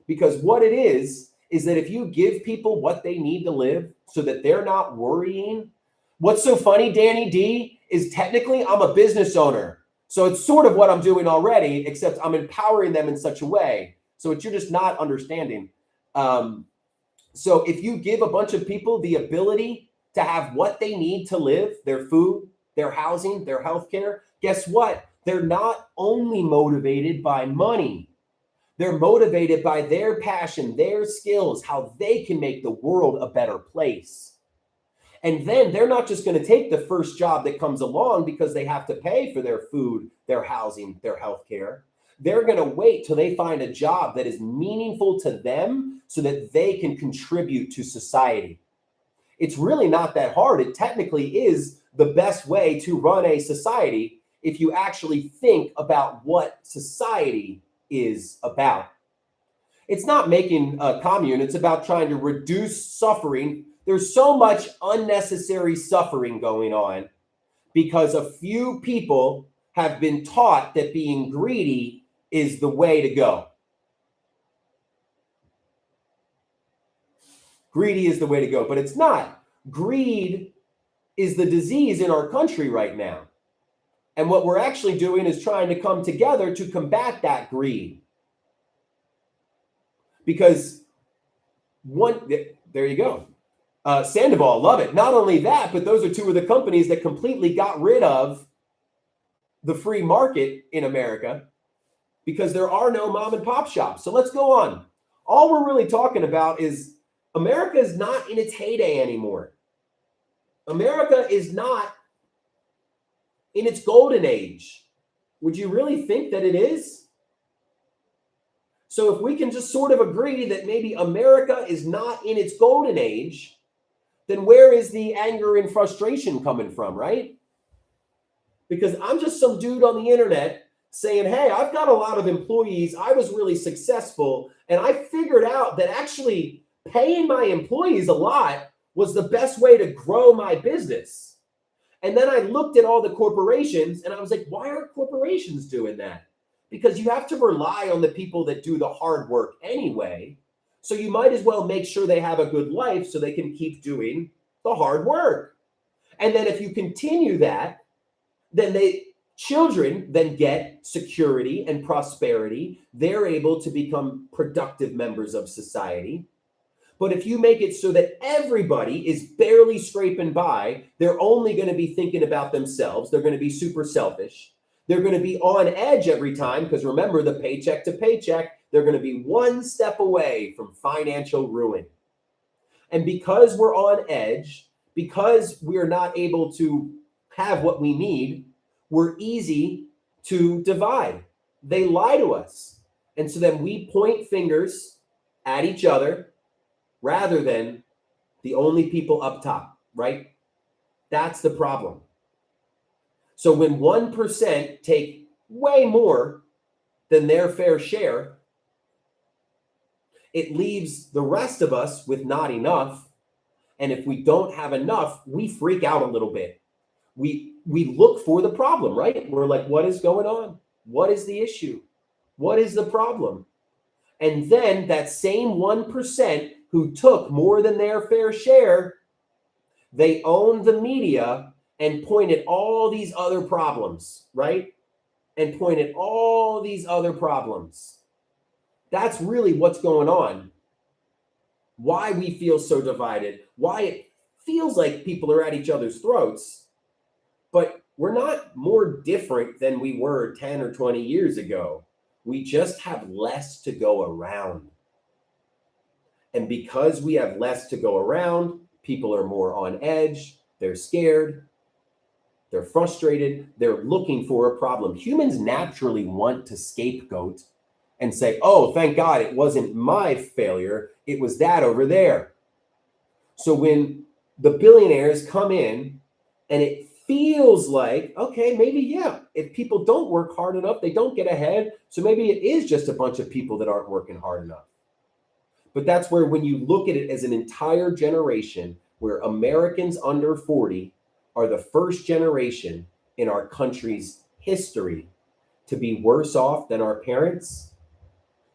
Because what it is that if you give people what they need to live so that they're not worrying. What's so funny, Danny D, is technically I'm a business owner. So it's sort of what I'm doing already, except I'm empowering them in such a way. So you're just not understanding. So if you give a bunch of people the ability to have what they need to live, their food, their housing, their healthcare, guess what? They're not only motivated by money. They're motivated by their passion, their skills, how they can make the world a better place. And then they're not just going to take the first job that comes along because they have to pay for their food, their housing, their healthcare. They're going to wait till they find a job that is meaningful to them so that they can contribute to society. It's really not that hard. It technically is the best way to run a society if you actually think about what society is about. It's not making a commune. It's about trying to reduce suffering. There's so much unnecessary suffering going on because a few people have been taught that being greedy is the way to go. Greedy is the way to go, but it's not. Greed is the disease in our country right now. And what we're actually doing is trying to come together to combat that greed. Because there you go. Sandoval, love it. Not only that, but those are two of the companies that completely got rid of the free market in America because there are no mom and pop shops. So let's go on. All we're really talking about is America is not in its heyday anymore. America is not in its golden age. Would you really think that it is? So if we can just sort of agree that maybe America is not in its golden age, then where is the anger and frustration coming from, right? Because I'm just some dude on the internet saying, hey, I've got a lot of employees. I was really successful. And I figured out that actually paying my employees a lot was the best way to grow my business. And then I looked at all the corporations and I was like, why aren't corporations doing that? Because you have to rely on the people that do the hard work anyway. So you might as well make sure they have a good life so they can keep doing the hard work. And then if you continue that, then children then get security and prosperity. They're able to become productive members of society. But if you make it so that everybody is barely scraping by, they're only going to be thinking about themselves. They're going to be super selfish. They're going to be on edge every time because remember, the paycheck to paycheck, they're going to be one step away from financial ruin. And because we're on edge, because we're not able to have what we need, we're easy to divide. They lie to us. And so then we point fingers at each other rather than the only people up top, right? That's the problem. So when 1% take way more than their fair share, it leaves the rest of us with not enough. And if we don't have enough, we freak out a little bit. We look for the problem, right? We're like, what is going on? What is the issue? What is the problem? And then that same 1% who took more than their fair share, they own the media and point at all these other problems, right? And point at all these other problems. That's really what's going on. Why we feel so divided, why it feels like people are at each other's throats, but we're not more different than we were 10 or 20 years ago. We just have less to go around. And because we have less to go around, people are more on edge. They're scared. They're frustrated. They're looking for a problem. Humans naturally want to scapegoat and say, oh, thank God it wasn't my failure. It was that over there. So when the billionaires come in and it feels like, okay, maybe, yeah, if people don't work hard enough, they don't get ahead. So maybe it is just a bunch of people that aren't working hard enough. But that's where when you look at it as an entire generation, where Americans under 40 are the first generation in our country's history to be worse off than our parents.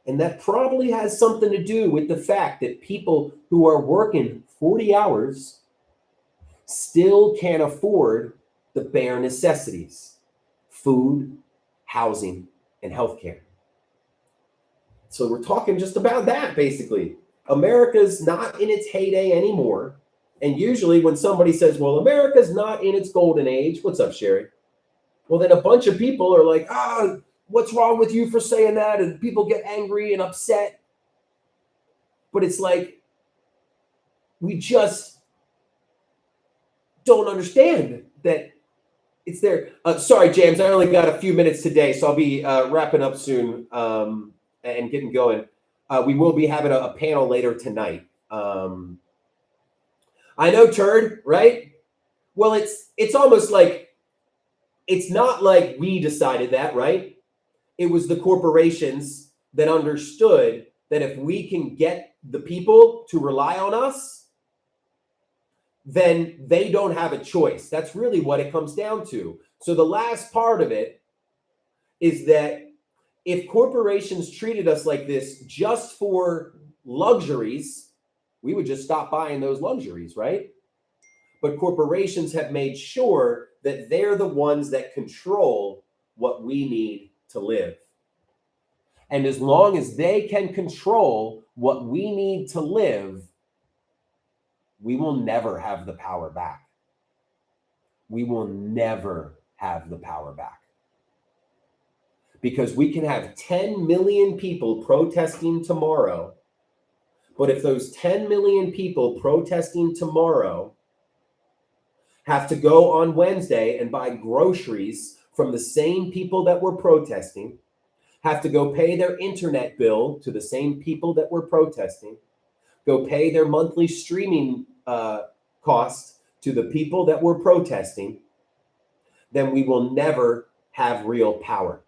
And that probably has something to do with the fact that people who are working 40 hours still can't afford the bare necessities: food, housing, and healthcare. So we're talking just about that, basically. America's not in its heyday anymore. And usually when somebody says, well, America's not in its golden age, what's up, Sherry? Well, then a bunch of people are like, what's wrong with you for saying that? And people get angry and upset. But it's like, we just don't understand that it's there. Sorry, James, I only got a few minutes today, so I'll be wrapping up soon and getting going. We will be having a panel later tonight. I know, Turd, right? Well, it's almost like, it's not like we decided that, right? It was the corporations that understood that if we can get the people to rely on us, then they don't have a choice. That's really what it comes down to. So the last part of it is that if corporations treated us like this just for luxuries, we would just stop buying those luxuries, right? But corporations have made sure that they're the ones that control what we need to live. And as long as they can control what we need to live, we will never have the power back. We will never have the power back. Because we can have 10 million people protesting tomorrow, but if those 10 million people protesting tomorrow have to go on Wednesday and buy groceries from the same people that were protesting, have to go pay their internet bill to the same people that were protesting, go pay their monthly streaming costs to the people that were protesting, then we will never have real power.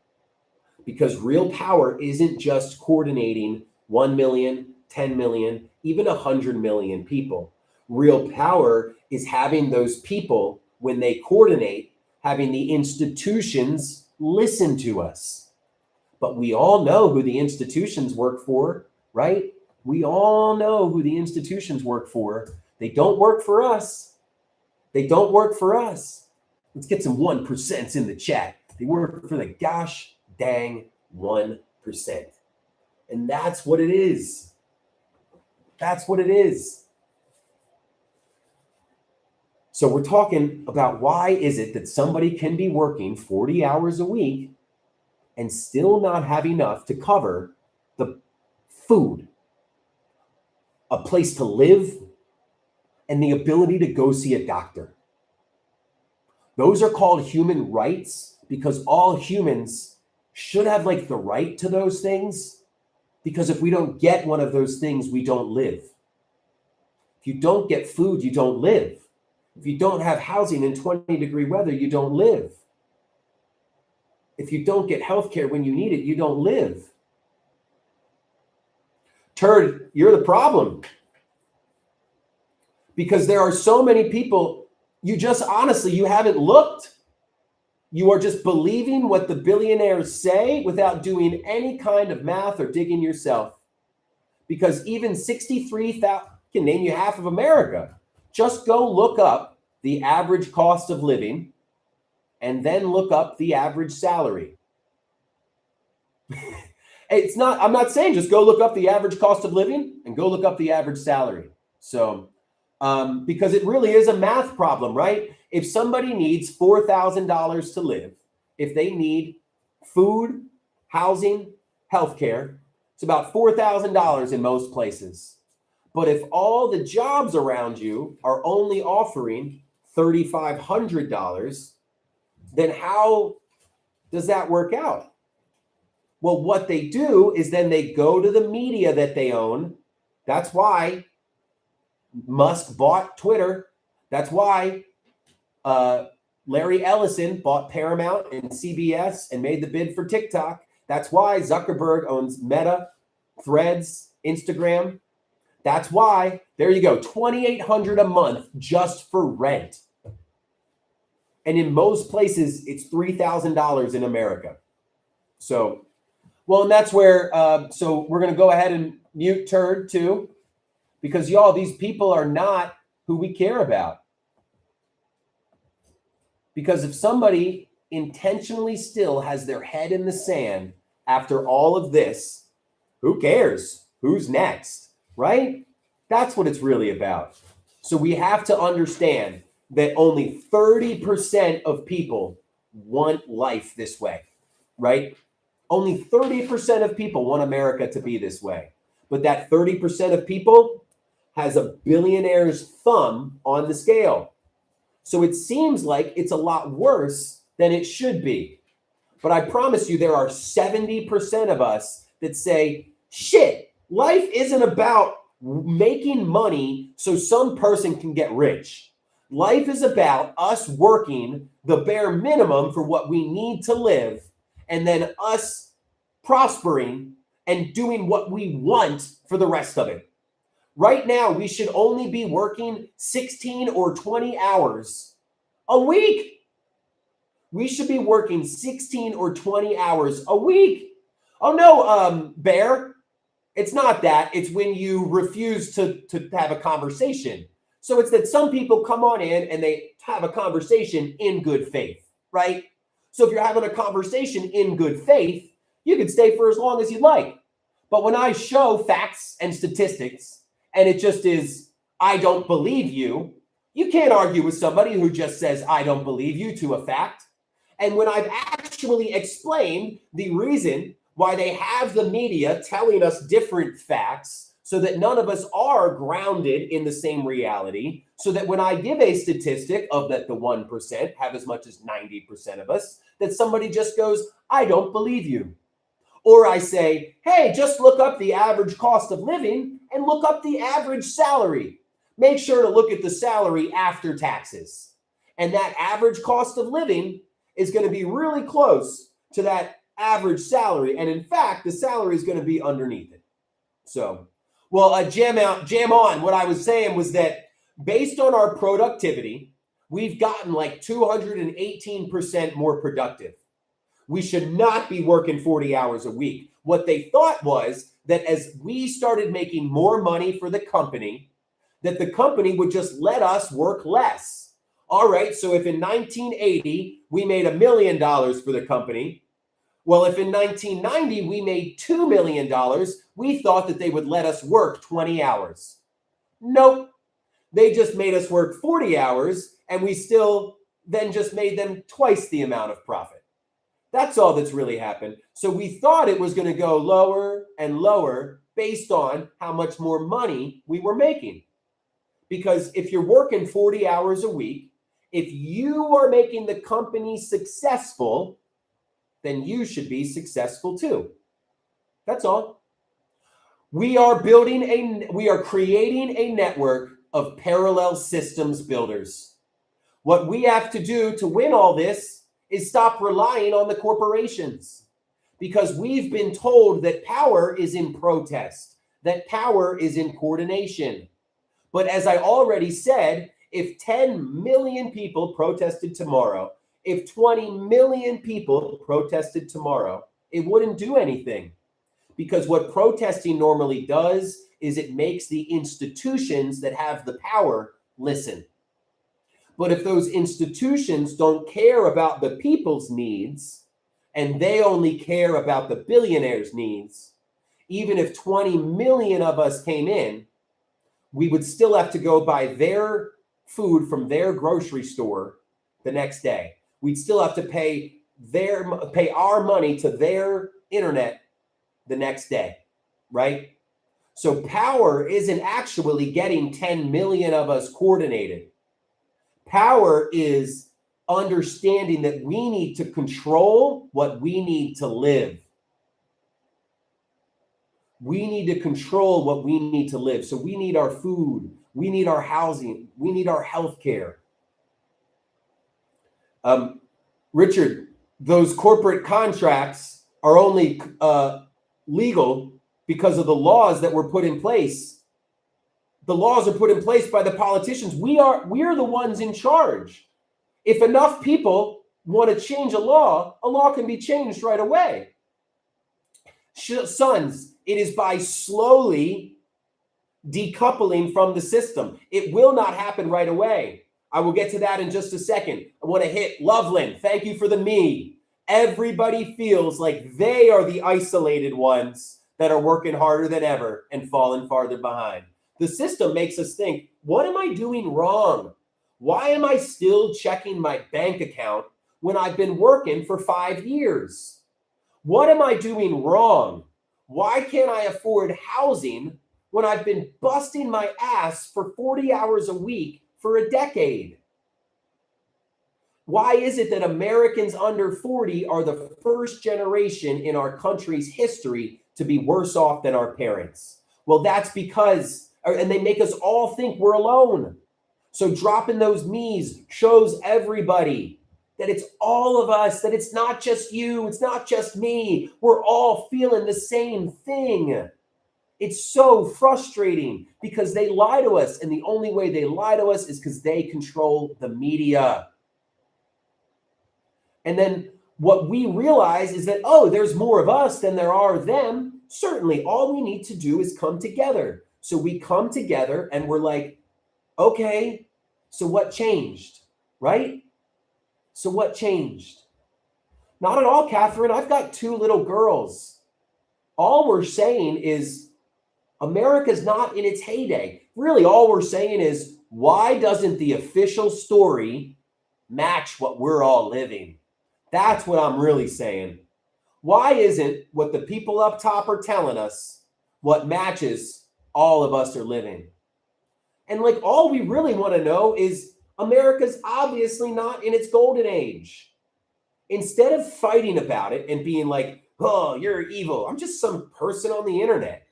Because real power isn't just coordinating 1 million, 10 million, even 100 million people. Real power is having those people, when they coordinate, having the institutions listen to us. But we all know who the institutions work for, right? We all know who the institutions work for. They don't work for us. They don't work for us. Let's get some 1% in the chat. They work for the gosh dang 1%. And that's what it is. That's what it is. So we're talking about, why is it that somebody can be working 40 hours a week and still not have enough to cover the food, a place to live, and the ability to go see a doctor? Those are called human rights, because all humans should have like the right to those things. Because if we don't get one of those things, we don't live. If you don't get food, you don't live. If you don't have housing in 20-degree weather, you don't live. If you don't get healthcare when you need it, you don't live. Turd, you're the problem. Because there are so many people, you just honestly, you haven't looked. You are just believing what the billionaires say without doing any kind of math or digging yourself. Because even 63,000 can name you half of America. Just go look up the average cost of living and then look up the average salary. I'm not saying just go look up the average cost of living and go look up the average salary. So, because it really is a math problem, right? If somebody needs $4,000 to live, if they need food, housing, healthcare. It's about $4,000 in most places. But if all the jobs around you are only offering $3,500, then how does that work out? Well, what they do is then they go to the media that they own. That's why Musk bought Twitter. That's why Larry Ellison bought Paramount and CBS and made the bid for TikTok. That's why Zuckerberg owns Meta, Threads, Instagram. That's why, there you go, $2,800 a month just for rent. And in most places, it's $3,000 in America. So, well, and that's where, so we're going to go ahead and mute Turd too, because y'all, these people are not who we care about. Because if somebody intentionally still has their head in the sand after all of this, who cares? Who's next, right? That's what it's really about. So we have to understand that only 30% of people want life this way, right? Only 30% of people want America to be this way. But that 30% of people has a billionaire's thumb on the scale. So it seems like it's a lot worse than it should be. But I promise you, there are 70% of us that say, shit, life isn't about making money so some person can get rich. Life is about us working the bare minimum for what we need to live, and then us prospering and doing what we want for the rest of it. Right now, we should only be working 16 or 20 hours a week. We should be working 16 or 20 hours a week. Oh no, Bear, it's not that. It's when you refuse to have a conversation. So it's that some people come on in and they have a conversation in good faith, right? So if you're having a conversation in good faith, you can stay for as long as you'd like. But when I show facts and statistics, and it just is, I don't believe you, you can't argue with somebody who just says, I don't believe you to a fact. And when I've actually explained the reason why they have the media telling us different facts so that none of us are grounded in the same reality, so that when I give a statistic of that the 1% have as much as 90% of us, that somebody just goes, I don't believe you. Or I say, hey, just look up the average cost of living and look up the average salary. Make sure to look at the salary after taxes. And that average cost of living is going to be really close to that average salary. And in fact, the salary is going to be underneath it. So, well, jam on. What I was saying was that based on our productivity, we've gotten like 218% more productive. We should not be working 40 hours a week. What they thought was that as we started making more money for the company, that the company would just let us work less. All right, so if in 1980 we made $1 million for the company, well, if in 1990 we made $2 million, we thought that they would let us work 20 hours. Nope. They just made us work 40 hours, and we still then just made them twice the amount of profit. That's all that's really happened. So we thought it was going to go lower and lower based on how much more money we were making. Because if you're working 40 hours a week, if you are making the company successful, then you should be successful too. That's all. We are creating a network of parallel systems builders. What we have to do to win all this is stop relying on the corporations, because we've been told that power is in protest, that power is in coordination. But as I already said, if 10 million people protested tomorrow, if 20 million people protested tomorrow, it wouldn't do anything. Because what protesting normally does is it makes the institutions that have the power listen. But if those institutions don't care about the people's needs, and they only care about the billionaires' needs, even if 20 million of us came in, we would still have to go buy their food from their grocery store the next day. We'd still have to pay our money to their internet the next day, right? So power isn't actually getting 10 million of us coordinated. Power is understanding that we need to control what we need to live. We need to control what we need to live. So we need our food, we need our housing, we need our health care. Richard, those corporate contracts are only legal because of the laws that were put in place. The laws are put in place by the politicians. We are the ones in charge. If enough people want to change a law can be changed right away. Sons, it is by slowly decoupling from the system. It will not happen right away. I will get to that in just a second. I want to hit Loveland. Thank you for the me. Everybody feels like they are the isolated ones that are working harder than ever and falling farther behind. The system makes us think, what am I doing wrong? Why am I still checking my bank account when I've been working for 5 years? What am I doing wrong? Why can't I afford housing when I've been busting my ass for 40 hours a week for a decade? Why is it that Americans under 40 are the first generation in our country's history to be worse off than our parents? Well, that's because, and they make us all think we're alone. So dropping those me's shows everybody that it's all of us, that it's not just you, it's not just me. We're all feeling the same thing. It's so frustrating because they lie to us, and the only way they lie to us is because they control the media. And then what we realize is that, oh, there's more of us than there are them. Certainly, all we need to do is come together. So we come together and we're like, okay, so what changed, right? So what changed? Not at all, Catherine. I've got 2 little girls. All we're saying is America's not in its heyday. Really, all we're saying is, why doesn't the official story match what we're all living? That's what I'm really saying. Why isn't what the people up top are telling us what matches all of us are living? And like, all we really want to know is America's obviously not in its golden age. Instead of fighting about it and being like, oh, you're evil, I'm just some person on the internet.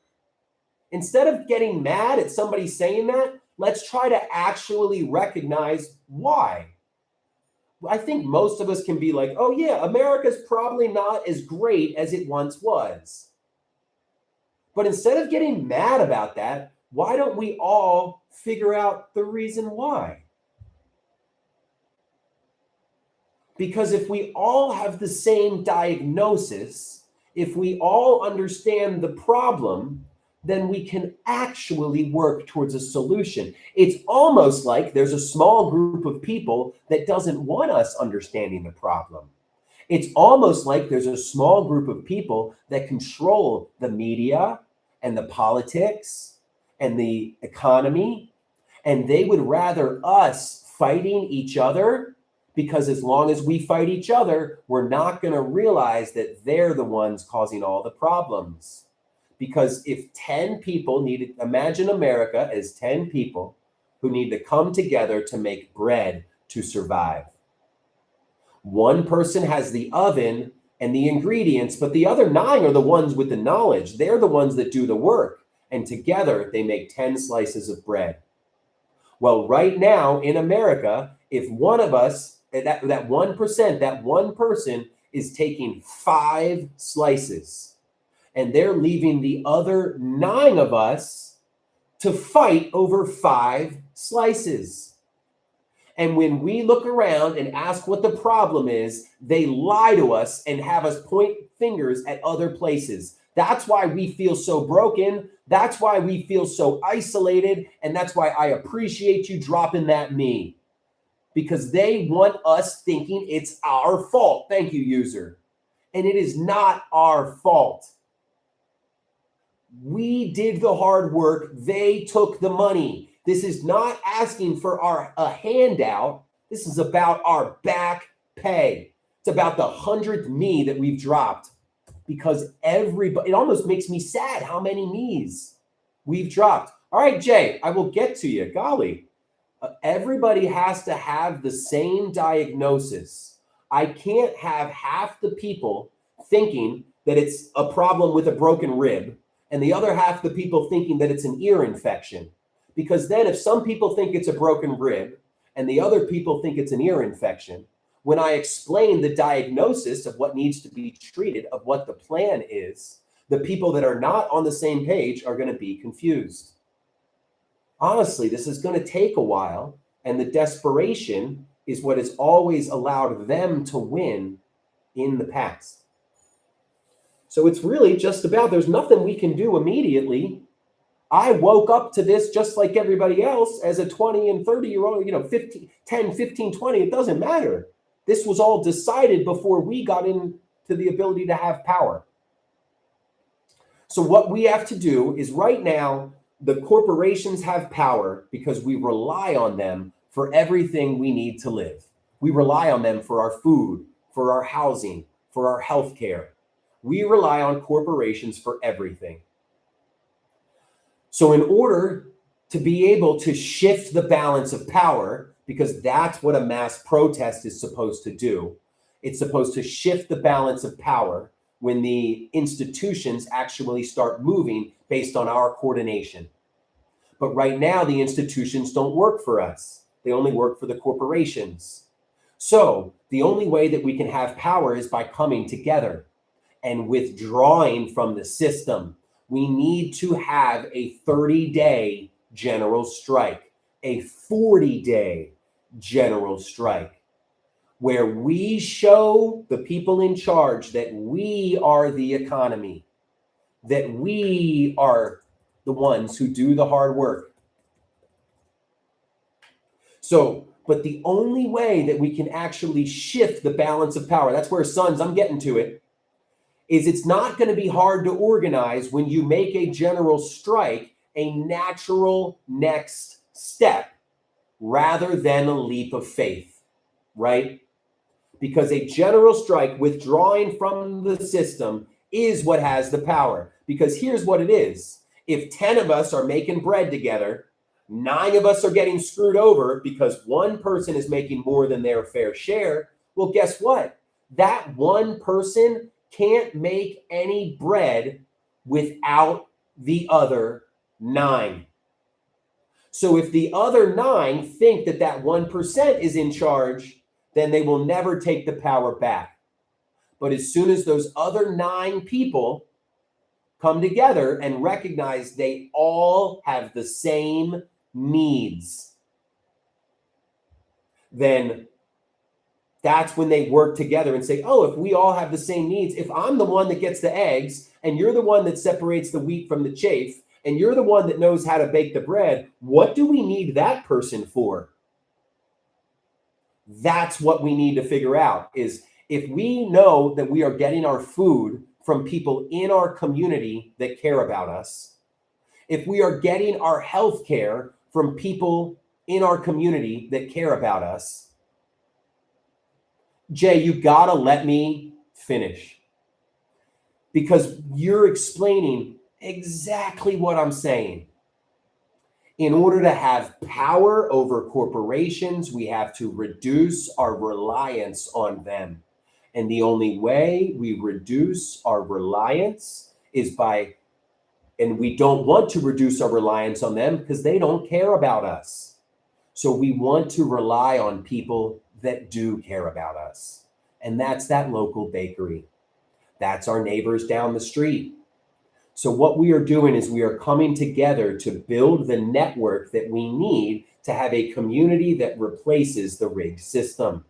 Instead of getting mad at somebody saying that, let's try to actually recognize why. I think most of us can be like, oh yeah, America's probably not as great as it once was. But instead of getting mad about that, why don't we all figure out the reason why? Because if we all have the same diagnosis, if we all understand the problem, then we can actually work towards a solution. It's almost like there's a small group of people that doesn't want us understanding the problem. It's almost like there's a small group of people that control the media and the politics and the economy, and they would rather us fighting each other, because as long as we fight each other, we're not going to realize that they're the ones causing all the problems. Because if 10 people needed, imagine America as 10 people who need to come together to make bread to survive. One person has the oven and the ingredients, but the other 9 are the ones with the knowledge. They're the ones that do the work. And together they make 10 slices of bread. Well, right now in America, if one of us, that 1%, that one person is taking 5 slices, and they're leaving the other 9 of us to fight over 5 slices. And when we look around and ask what the problem is, they lie to us and have us point fingers at other places. That's why we feel so broken. That's why we feel so isolated. And that's why I appreciate you dropping that me. Because they want us thinking it's our fault. Thank you, user. And it is not our fault. We did the hard work. They took the money. This is not asking for a handout. This is about our back pay. It's about the 100th me that we've dropped. because everybody, it almost makes me sad how many me's we've dropped. All right, Jay, I will get to you. Golly, everybody has to have the same diagnosis. I can't have half the people thinking that it's a problem with a broken rib and the other half the people thinking that it's an ear infection. Because then if some people think it's a broken rib and the other people think it's an ear infection, when I explain the diagnosis of what needs to be treated, of what the plan is, the people that are not on the same page are going to be confused. Honestly, this is going to take a while, and the desperation is what has always allowed them to win in the past. So it's really just about, there's nothing we can do immediately. I woke up to this just like everybody else as a 20 and 30-year-old, 10, 15, 20, it doesn't matter. This was all decided before we got into the ability to have power. So what we have to do is right now, the corporations have power because we rely on them for everything we need to live. We rely on them for our food, for our housing, for our health care. We rely on corporations for everything. So in order to be able to shift the balance of power, because that's what a mass protest is supposed to do, it's supposed to shift the balance of power when the institutions actually start moving based on our coordination. But right now, the institutions don't work for us. They only work for the corporations. So the only way that we can have power is by coming together and withdrawing from the system. We need to have a 30-day general strike, a 40-day general strike, where we show the people in charge that we are the economy, that we are the ones who do the hard work. So, but the only way that we can actually shift the balance of power, that's where, sons, I'm getting to it, is it's not going to be hard to organize when you make a general strike a natural next step rather than a leap of faith, right? Because a general strike, withdrawing from the system, is what has the power. Because here's what it is. If 10 of us are making bread together, 9 of us are getting screwed over because one person is making more than their fair share, well, guess what? That one person can't make any bread without the other 9. So if the other 9 think that that 1% is in charge, then they will never take the power back. But as soon as those other 9 people come together and recognize they all have the same needs, then that's when they work together and say, oh, if we all have the same needs, if I'm the one that gets the eggs and you're the one that separates the wheat from the chaff and you're the one that knows how to bake the bread, what do we need that person for? That's what we need to figure out, is if we know that we are getting our food from people in our community that care about us, if we are getting our health care from people in our community that care about us, Jay, you gotta let me finish, because you're explaining exactly what I'm saying. In order to have power over corporations, we have to reduce our reliance on them. And the only way we reduce our reliance is by, and we don't want to reduce our reliance on them because they don't care about us. So we want to rely on people that do care about us. And that's that local bakery. That's our neighbors down the street. So what we are doing is we are coming together to build the network that we need to have a community that replaces the rigged system.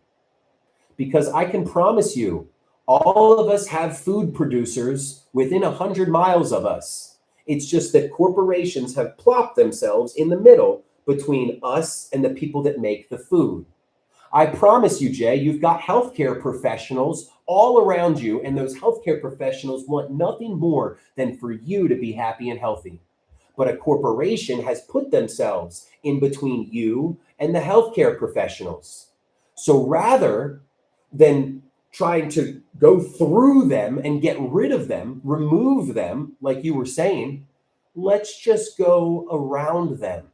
Because I can promise you, all of us have food producers within 100 miles of us. It's just that corporations have plopped themselves in the middle between us and the people that make the food. I promise you, Jay, you've got healthcare professionals all around you, and those healthcare professionals want nothing more than for you to be happy and healthy. But a corporation has put themselves in between you and the healthcare professionals. So rather than trying to go through them and get rid of them, remove them, like you were saying. Let's just go around them.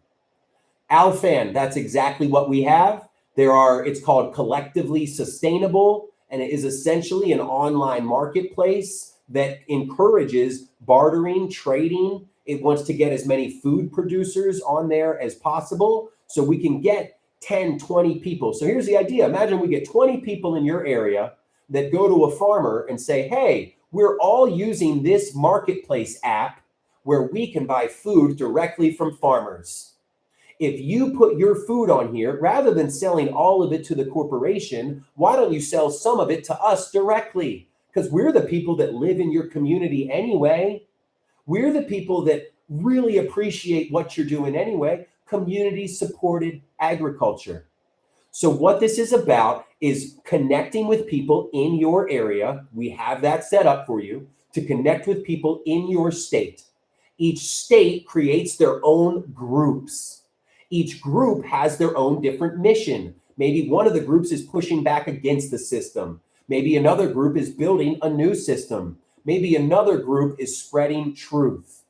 Alfan, that's exactly what we have. It's called Collectively Sustainable, and it is essentially an online marketplace that encourages bartering, trading. It wants to get as many food producers on there as possible so we can get 10, 20 people. So here's the idea. Imagine we get 20 people in your area that go to a farmer and say, hey, we're all using this marketplace app where we can buy food directly from farmers. If you put your food on here, rather than selling all of it to the corporation, why don't you sell some of it to us directly? Because we're the people that live in your community anyway. We're the people that really appreciate what you're doing anyway. Community-supported agriculture. So what this is about is connecting with people in your area. We have that set up for you to connect with people in your state. Each state creates their own groups. Each group has their own different mission. Maybe one of the groups is pushing back against the system. Maybe another group is building a new system. Maybe another group is spreading truth.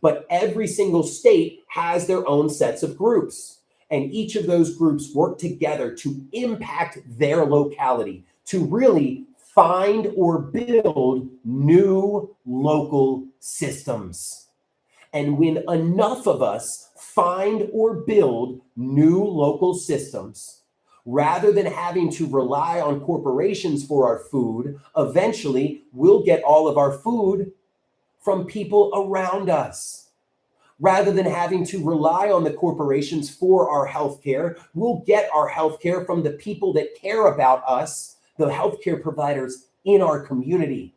But every single state has their own sets of groups. And each of those groups work together to impact their locality, to really find or build new local systems. And when enough of us find or build new local systems, rather than having to rely on corporations for our food, eventually we'll get all of our food from people around us. Rather than having to rely on the corporations for our healthcare, we'll get our healthcare from the people that care about us, the healthcare providers in our community.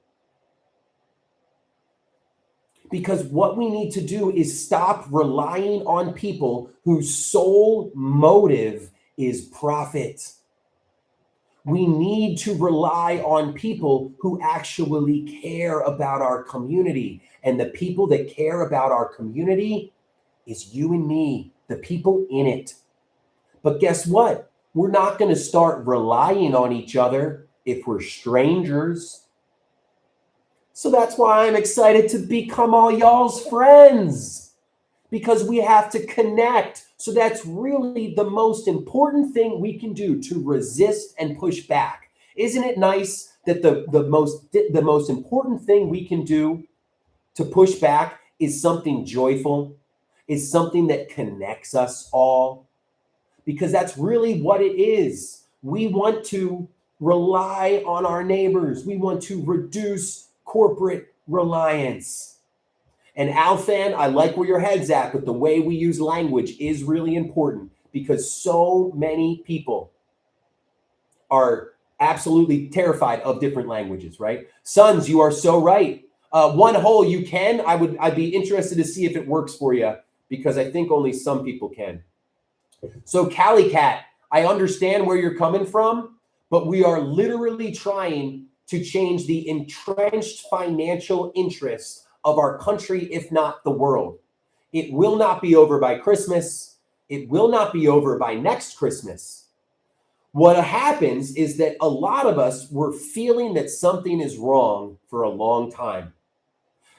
Because what we need to do is stop relying on people whose sole motive is profit. We need to rely on people who actually care about our community. And the people that care about our community is you and me, the people in it. But guess what? We're not going to start relying on each other if we're strangers. So that's why I'm excited to become all y'all's friends, because we have to connect. So that's really the most important thing we can do to resist and push back. Isn't it nice that the most important thing we can do to push back is something joyful, is something that connects us all? Because that's really what it is. We want to rely on our neighbors. We want to reduce corporate reliance. And Alfan, I like where your head's at, but the way we use language is really important, because so many people are absolutely terrified of different languages, right? Sons, you are so right. One whole, you can. I'd be interested to see if it works for you, because I think only some people can. So Cali Cat, I understand where you're coming from, but we are literally trying to change the entrenched financial interests of our country, if not the world. It will not be over by Christmas. It will not be over by next Christmas. What happens is that a lot of us were feeling that something is wrong for a long time.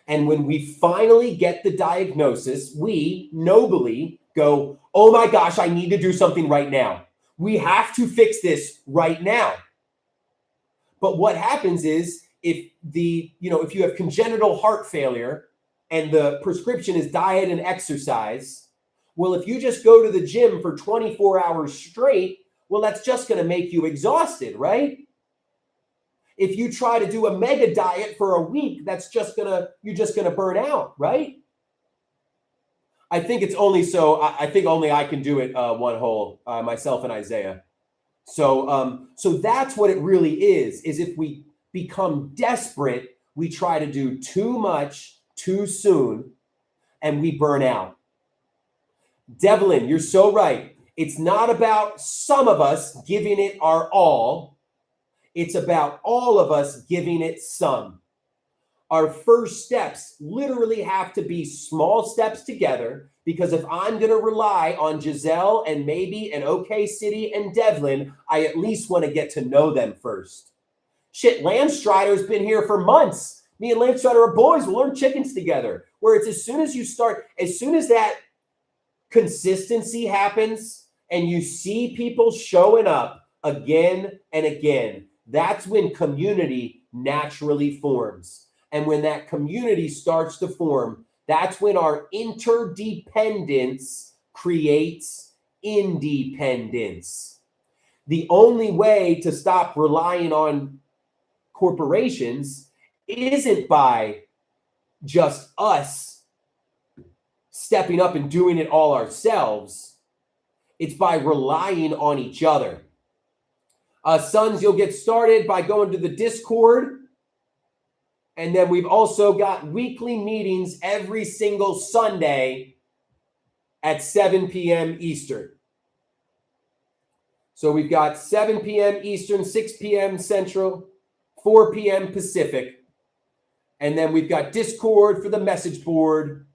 And when we finally get the diagnosis, we nobly go, oh my gosh, I need to do something right now. We have to fix this right now. But what happens is if you have congenital heart failure and the prescription is diet and exercise, well, if you just go to the gym for 24 hours straight, well, that's just going to make you exhausted, right? If you try to do a mega diet for a week, you're just going to burn out, right? I think only I can do it one whole, myself and Isaiah. So that's what it really is if we become desperate, we try to do too much too soon, and we burn out. Devlin, you're so right. It's not about some of us giving it our all. It's about all of us giving it some. Our first steps literally have to be small steps together, because if I'm going to rely on Giselle and maybe an OK City and Devlin, I at least want to get to know them first. Shit, Landstrider's been here for months. Me and Landstrider are boys. We'll learn chickens together. Where it's as soon as that consistency happens and you see people showing up again and again, that's when community naturally forms. And when that community starts to form, that's when our interdependence creates independence. The only way to stop relying on corporations isn't by just us stepping up and doing it all ourselves. It's by relying on each other. Sons, you'll get started by going to the Discord. And then we've also got weekly meetings every single Sunday at 7 p.m. Eastern. So we've got 7 p.m. Eastern, 6 p.m. Central, 4 p.m. Pacific. And then we've got Discord for the message board.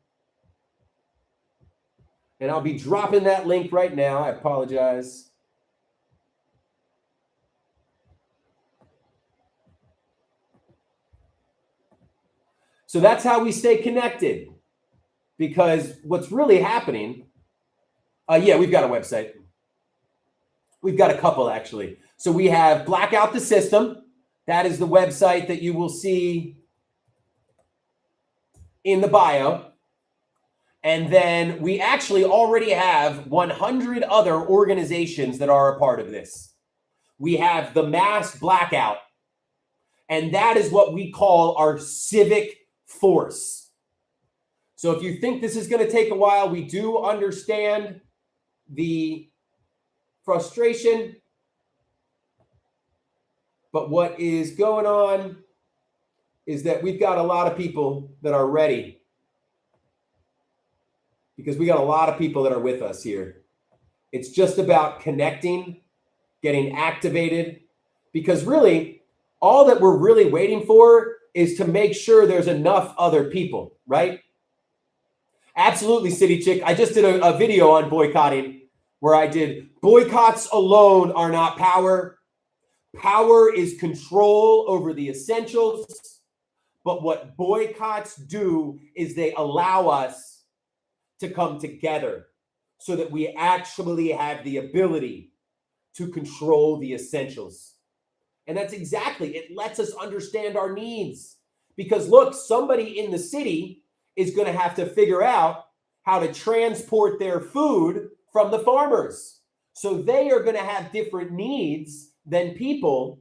And I'll be dropping that link right now. I apologize. So that's how we stay connected. Because what's really happening, we've got a website. We've got a couple, actually. So we have Blackout the System. That is the website that you will see in the bio. And then we actually already have 100 other organizations that are a part of this. We have the Mass Blackout. And that is what we call our civic force. So if you think this is going to take a while, we do understand the frustration. But what is going on is that we've got a lot of people that are ready. Because we got a lot of people that are with us here. It's just about connecting, getting activated. Because really, all that we're really waiting for is to make sure there's enough other people, right? Absolutely, City Chick. I just did a video on boycotting where I did boycotts alone are not power. Power is control over the essentials. But what boycotts do is they allow us to come together so that we actually have the ability to control the essentials. And that's exactly, it lets us understand our needs. Because look, somebody in the city is going to have to figure out how to transport their food from the farmers. So they are going to have different needs than people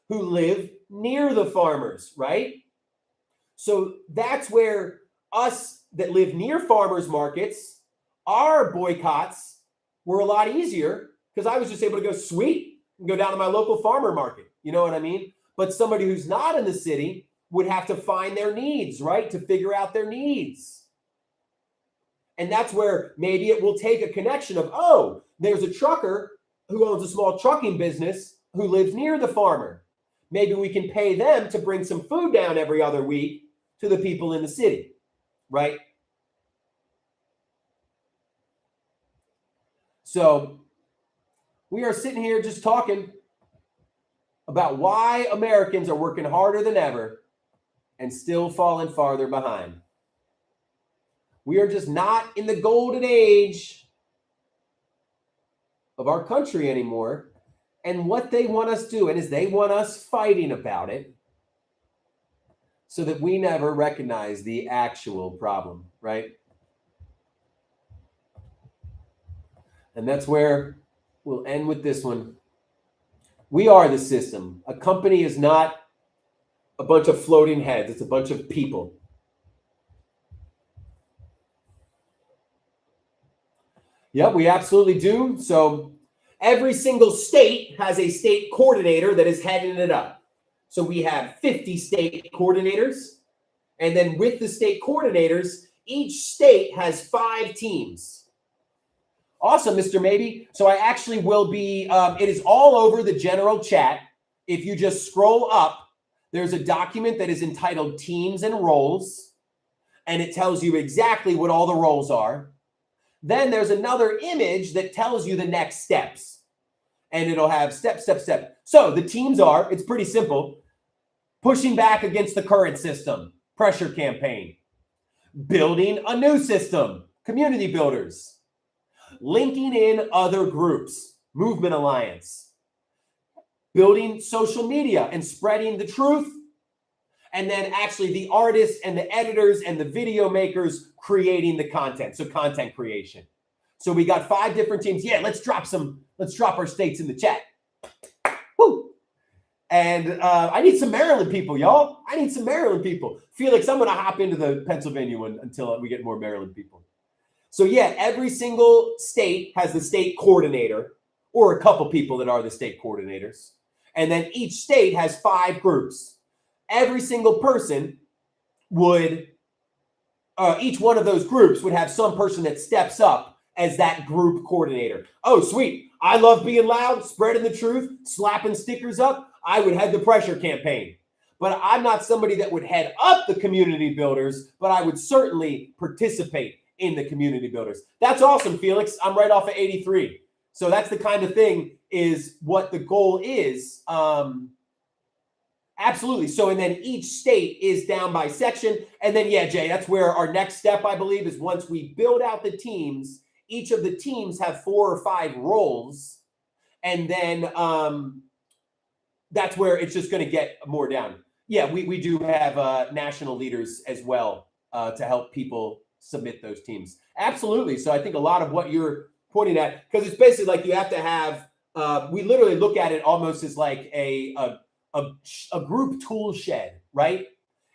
who live near the farmers, right? So that's where us that live near farmers markets, our boycotts were a lot easier because I was just able to go sweet and go down to my local farmer market. You know what I mean? But somebody who's not in the city would have to find their needs, right? To figure out their needs. And that's where maybe it will take a connection of, oh, there's a trucker who owns a small trucking business who lives near the farmer. Maybe we can pay them to bring some food down every other week to the people in the city, right? So we are sitting here just talking about why Americans are working harder than ever and still falling farther behind. We are just not in the golden age of our country anymore. And what they want us doing is they want us fighting about it so that we never recognize the actual problem, right? And that's where we'll end with this one. We are the system. A company is not a bunch of floating heads. It's a bunch of people. Yep, we absolutely do. So every single state has a state coordinator that is heading it up. So we have 50 state coordinators. And then with the state coordinators, each state has 5 teams. Awesome, Mr. Maybe. So I actually will be, it is all over the general chat. If you just scroll up, there's a document that is entitled Teams and Roles. And it tells you exactly what all the roles are. Then there's another image that tells you the next steps. And it'll have step, step, step. So the teams are, it's pretty simple. Pushing back against the current system, pressure campaign. Building a new system, community builders. Linking in other groups, movement alliance. Building social media and spreading the truth. And then actually the artists and the editors and the video makers creating the content. So content creation. So we got 5 different teams. Yeah, let's drop our states in the chat. Woo! And I need some Maryland people, y'all. I need some Maryland people. Felix, I'm going to hop into the Pennsylvania one until we get more Maryland people. So yeah, every single state has the state coordinator or a couple people that are the state coordinators. And then each state has 5 groups. Every single person would, each one of those groups would have some person that steps up as that group coordinator. Oh, sweet. I love being loud, spreading the truth, slapping stickers up. I would head the pressure campaign. But I'm not somebody that would head up the community builders, but I would certainly participate in the community builders. That's awesome, Felix. I'm right off of 83. So that's the kind of thing is what the goal is. Absolutely. So, and then each state is down by section. And then, yeah, Jay, that's where our next step, I believe, is once we build out the teams, each of the teams have 4 or 5 roles. And then that's where it's just going to get more down. Yeah, we do have national leaders as well to help people submit those teams. Absolutely. So I think a lot of what you're pointing at, because it's basically like you have to have, we literally look at it almost as like a group tool shed, right?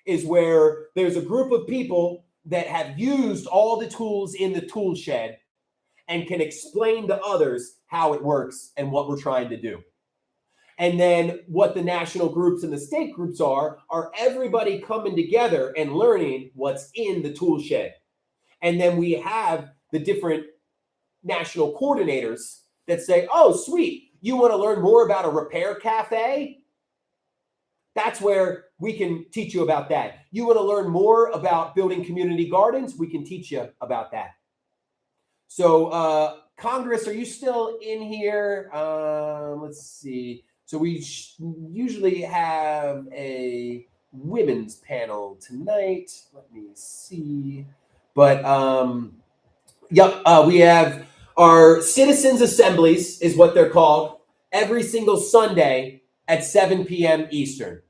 Is where there's a group of people that have used all the tools in the tool shed and can explain to others how it works and what we're trying to do. And then what the national groups and the state groups are everybody coming together and learning what's in the tool shed. And then we have the different national coordinators that say, oh, sweet, you want to learn more about a repair cafe? That's where we can teach you about that. You want to learn more about building community gardens? We can teach you about that. So Congress, are you still in here? Let's see. So we usually have a women's panel tonight. Let me see. But we have our citizens assemblies is what they're called every single Sunday at 7 p.m. Eastern.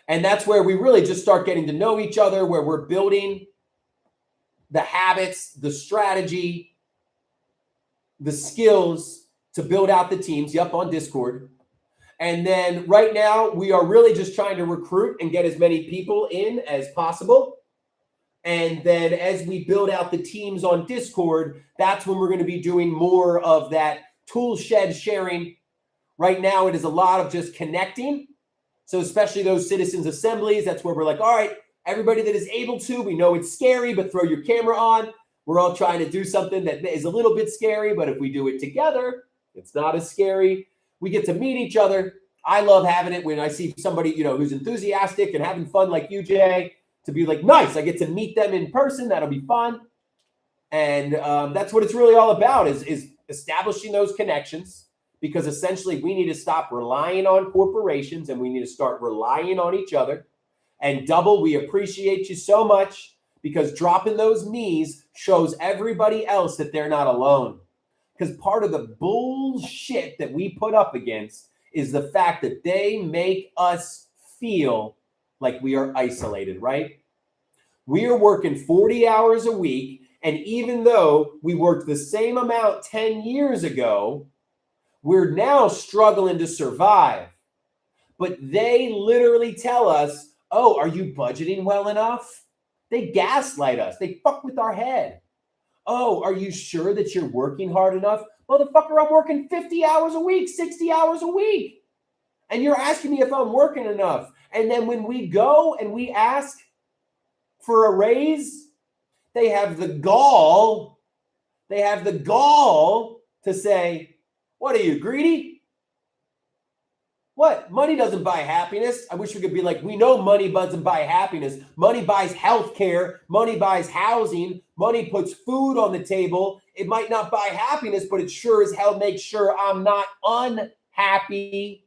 And that's where we really just start getting to know each other, where we're building the habits, the strategy, the skills to build out the teams, on Discord. And then right now, we are really just trying to recruit and get as many people in as possible. And then as we build out the teams on Discord, that's when we're going to be doing more of that tool shed sharing. Right now, it is a lot of just connecting. So especially those citizens assemblies, that's where we're like, all right, everybody that is able to, we know it's scary, but throw your camera on. We're all trying to do something that is a little bit scary, but if we do it together, it's not as scary. We get to meet each other. I love having it when I see somebody, who's enthusiastic and having fun like you, Jay, to be like, nice, I get to meet them in person. That'll be fun. And that's what it's really all about is establishing those connections, because essentially we need to stop relying on corporations and we need to start relying on each other. And Double, we appreciate you so much, because dropping those me's shows everybody else that they're not alone. Because part of the bullshit that we put up against is the fact that they make us feel like we are isolated, right? We are working 40 hours a week, and even though we worked the same amount 10 years ago, we're now struggling to survive. But they literally tell us, oh, are you budgeting well enough? They gaslight us. They fuck with our head. Oh, are you sure that you're working hard enough? Motherfucker, I'm working 50 hours a week, 60 hours a week. And you're asking me if I'm working enough. And then when we go and we ask for a raise, they have the gall to say, what are you, greedy? What? Money doesn't buy happiness. I wish we could be like, we know money doesn't buy happiness. Money buys health care. Money buys housing. Money puts food on the table. It might not buy happiness, but it sure as hell makes sure I'm not unhappy.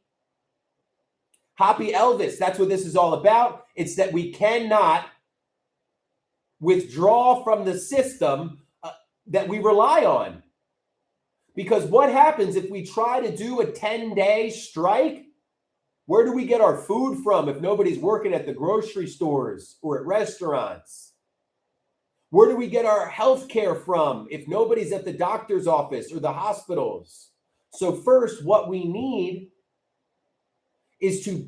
Happy Elvis, that's what this is all about. It's that we cannot withdraw from the system that we rely on. Because what happens if we try to do a 10-day strike? Where do we get our food from if nobody's working at the grocery stores or at restaurants? Where do we get our health care from if nobody's at the doctor's office or the hospitals? So first, what we need is to,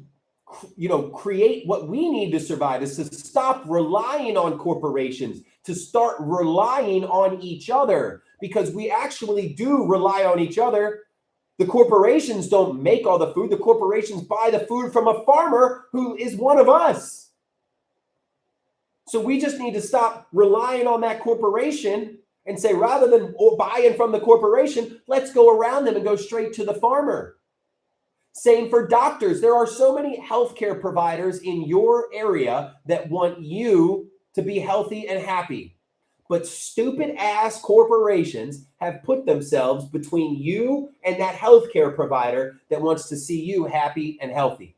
create what we need to survive, is to stop relying on corporations, to start relying on each other, because we actually do rely on each other. The corporations don't make all the food. The corporations buy the food from a farmer who is one of us. So we just need to stop relying on that corporation and say, rather than buying from the corporation, let's go around them and go straight to the farmer. Same for doctors. There are so many healthcare providers in your area that want you to be healthy and happy. But stupid ass corporations have put themselves between you and that healthcare provider that wants to see you happy and healthy.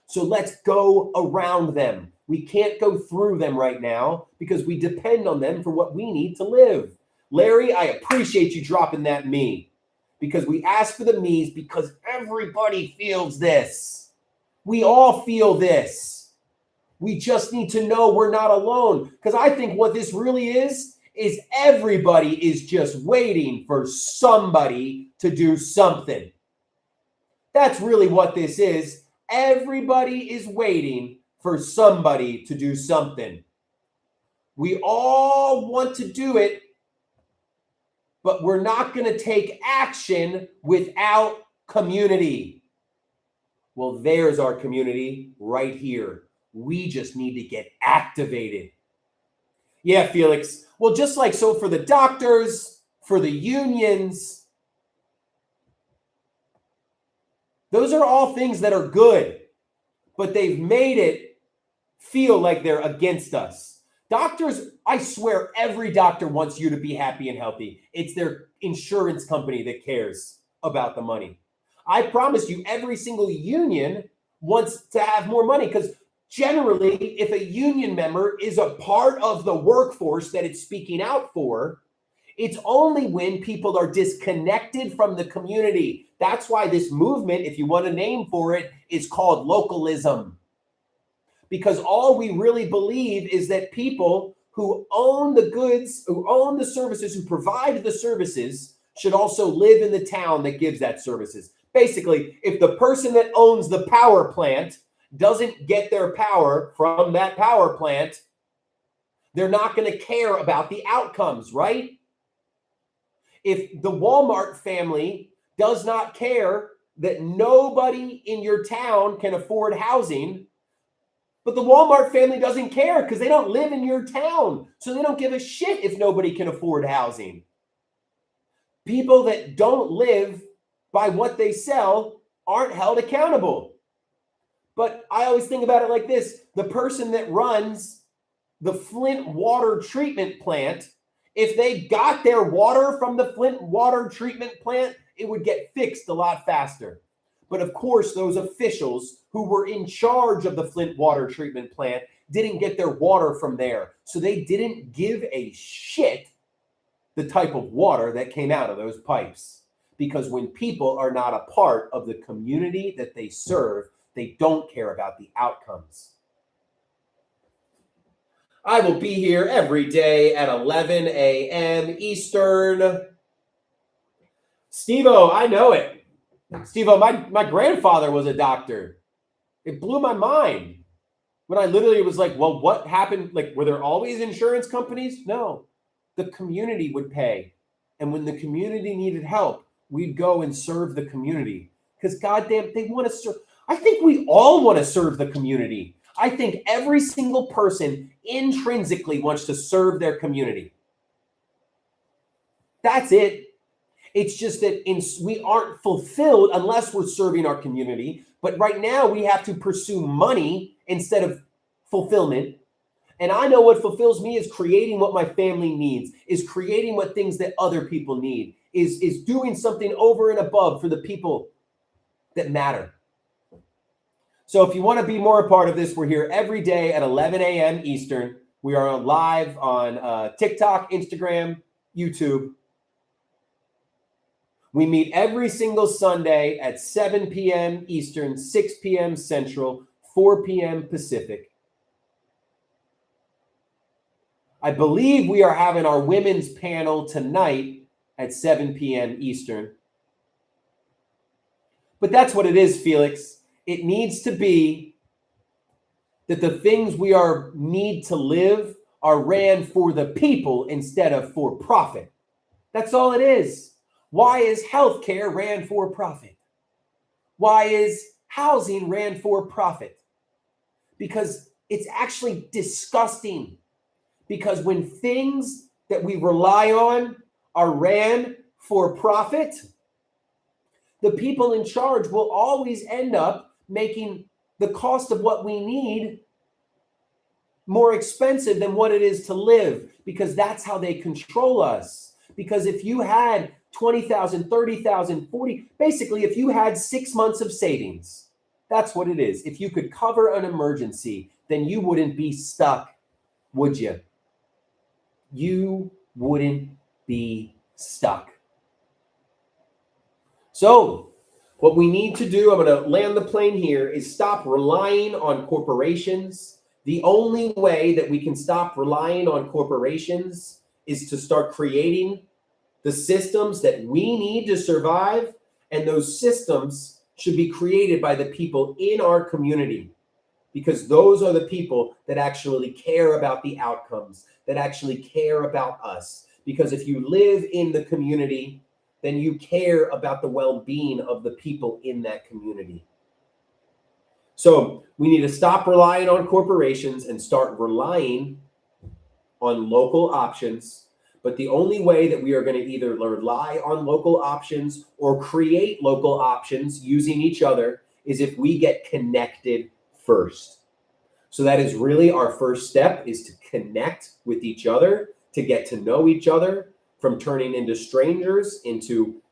So let's go around them. We can't go through them right now because we depend on them for what we need to live. Larry, I appreciate you dropping that me, because we asked for the me's because everybody feels this. We all feel this. We just need to know we're not alone, because I think what this really is everybody is just waiting for somebody to do something. That's really what this is. Everybody is waiting for somebody to do something. We all want to do it, but we're not going to take action without community. Well, there's our community right here. We just need to get activated. Yeah, Felix. Well, just like so for the doctors, for the unions, those are all things that are good, but they've made it feel like they're against us. Doctors, I swear every doctor wants you to be happy and healthy. It's their insurance company that cares about the money. I promise you, every single union wants to have more money, because generally, if a union member is a part of the workforce that it's speaking out for, it's only when people are disconnected from the community. That's why this movement, if you want a name for it, is called localism. Because all we really believe is that people who own the goods, who own the services, who provide the services, should also live in the town that gives that services. Basically, if the person that owns the power plant doesn't get their power from that power plant, they're not going to care about the outcomes, right? If the Walmart family does not care that nobody in your town can afford housing, but the Walmart family doesn't care because they don't live in your town, so they don't give a shit if nobody can afford housing. People that don't live by what they sell aren't held accountable. But I always think about it like this. The person that runs the Flint water treatment plant, if they got their water from the Flint water treatment plant, it would get fixed a lot faster. But of course, those officials who were in charge of the Flint water treatment plant didn't get their water from there. So they didn't give a shit the type of water that came out of those pipes. Because when people are not a part of the community that they serve, they don't care about the outcomes. I will be here every day at 11 a.m. Eastern. Steve-O, I know it. Steve-O, my grandfather was a doctor. It blew my mind when I literally was like, well, what happened? Like, were there always insurance companies? No. The community would pay. And when the community needed help, we'd go and serve the community. Because goddamn, they want to serve. I think we all want to serve the community. I think every single person intrinsically wants to serve their community. That's it. It's just that we aren't fulfilled unless we're serving our community, But right now we have to pursue money instead of fulfillment. And I know what fulfills me is creating what my family needs, is creating what things that other people need, is doing something over and above for the people that matter. So if you want to be more a part of this, we're here every day at 11 a.m. Eastern. We are live on TikTok, Instagram, YouTube. We meet every single Sunday at 7 p.m. Eastern, 6 p.m. Central, 4 p.m. Pacific. I believe we are having our women's panel tonight at 7 p.m. Eastern. But that's what it is, Felix. It needs to be that the things we need to live are ran for the people instead of for profit. That's all it is. Why is healthcare ran for profit? Why is housing ran for profit? Because it's actually disgusting. Because when things that we rely on are ran for profit, the people in charge will always end up making the cost of what we need more expensive than what it is to live, because that's how they control us. Because if you had 20,000, 30,000, 40, basically if you had 6 months of savings, that's what it is. If you could cover an emergency, then you wouldn't be stuck, would you? You wouldn't be stuck. So what we need to do, I'm going to land the plane here, is stop relying on corporations. The only way that we can stop relying on corporations is to start creating the systems that we need to survive. And those systems should be created by the people in our community, because those are the people that actually care about the outcomes, that actually care about us. Because if you live in the community, then you care about the well-being of the people in that community. So we need to stop relying on corporations and start relying on local options. But the only way that we are going to either rely on local options or create local options using each other is if we get connected first. So that is really our first step, is to connect with each other, to get to know each other, from turning into strangers into,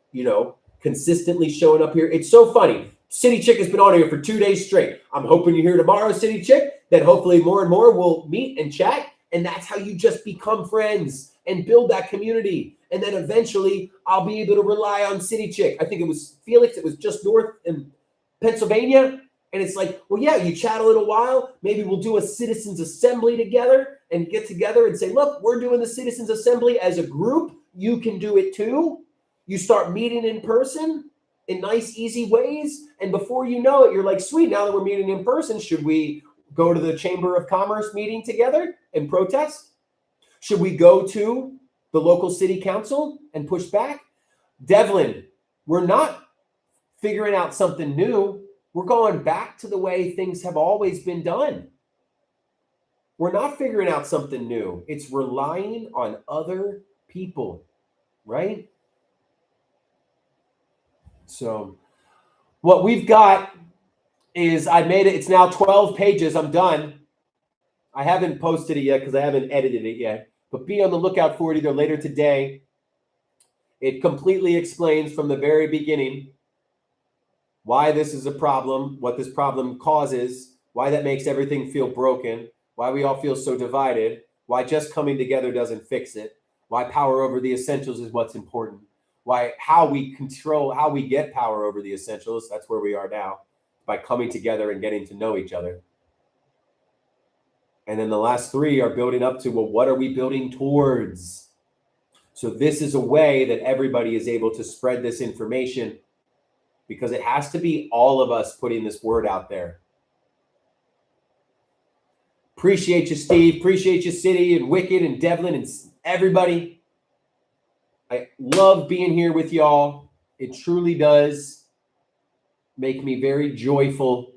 consistently showing up here. It's so funny. City Chick has been on here for 2 days straight. I'm hoping you're here tomorrow, City Chick. Then hopefully more and more will meet and chat. And that's how you just become friends and build that community. And then eventually I'll be able to rely on City Chick. I think it was Felix. It was just north in Pennsylvania. And it's like, well, yeah, you chat a little while. Maybe we'll do a citizens assembly together and get together and say, look, we're doing the citizens assembly as a group. You can do it too. You start meeting in person in nice, easy ways. And before you know it, you're like, sweet, now that we're meeting in person, should we go to the Chamber of Commerce meeting together and protest? Should we go to the local city council and push back? Devlin, we're not figuring out something new. We're going back to the way things have always been done. We're not figuring out something new. It's relying on other people, right? So what we've got is I made it. It's now 12 pages. I'm done. I haven't posted it yet because I haven't edited it yet. But be on the lookout for it either later today. It completely explains from the very beginning why this is a problem, what this problem causes, why that makes everything feel broken, why we all feel so divided, why just coming together doesn't fix it, why power over the essentials is what's important, how we control, how we get power over the essentials. That's where we are now, by coming together and getting to know each other. And then the last three are building up to, well, what are we building towards? So this is a way that everybody is able to spread this information, because it has to be all of us putting this word out there. Appreciate you, Steve. Appreciate you, City and Wicked and Devlin and everybody. I love being here with y'all. It truly does make me very joyful.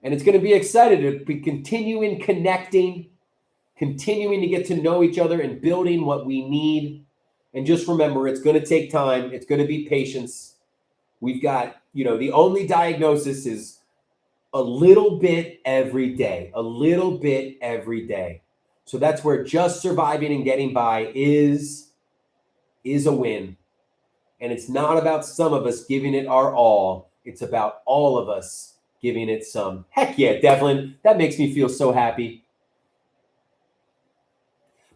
And it's going to be excited to be continuing connecting, continuing to get to know each other and building what we need. And just remember, it's going to take time. It's going to be patience. We've got, the only diagnosis is a little bit every day, a little bit every day. So that's where just surviving and getting by is a win. And it's not about some of us giving it our all. It's about all of us giving it some. Heck yeah, Devlin. That makes me feel so happy.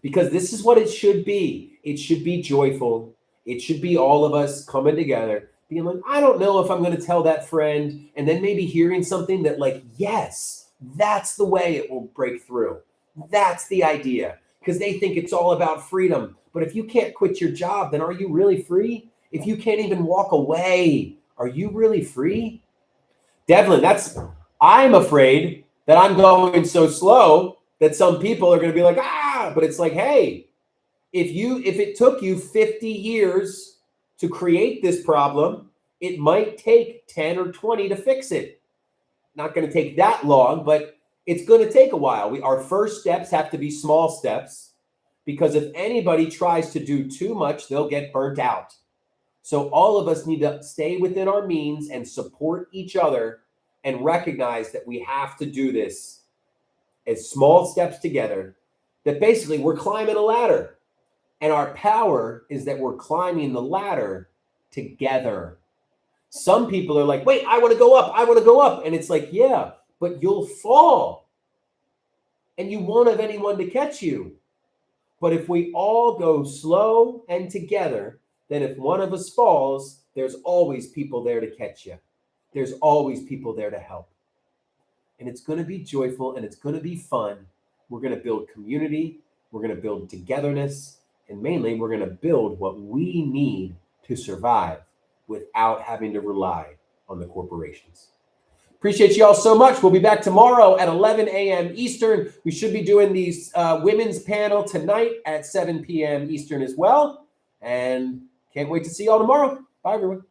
Because this is what it should be. It should be joyful. It should be all of us coming together, being like, I don't know if I'm going to tell that friend, and then maybe hearing something that like, yes, that's the way it will break through. That's the idea. Because they think it's all about freedom. But if you can't quit your job, then are you really free? If you can't even walk away, are you really free? Devlin, I'm afraid that I'm going so slow that some people are going to be like, but it's like, hey, if it took you 50 years to create this problem, it might take 10 or 20 to fix it. Not going to take that long, but it's going to take a while. Our first steps have to be small steps, because if anybody tries to do too much, they'll get burnt out. So all of us need to stay within our means and support each other and recognize that we have to do this as small steps together, that basically we're climbing a ladder. And our power is that we're climbing the ladder together. Some people are like, wait, I want to go up. I want to go up. And it's like, yeah, but you'll fall. And you won't have anyone to catch you. But if we all go slow and together, then if one of us falls, there's always people there to catch you. There's always people there to help. And it's going to be joyful and it's going to be fun. We're going to build community. We're going to build togetherness. And mainly, we're going to build what we need to survive without having to rely on the corporations. Appreciate you all so much. We'll be back tomorrow at 11 a.m. Eastern. We should be doing these women's panel tonight at 7 p.m. Eastern as well. And can't wait to see you all tomorrow. Bye, everyone.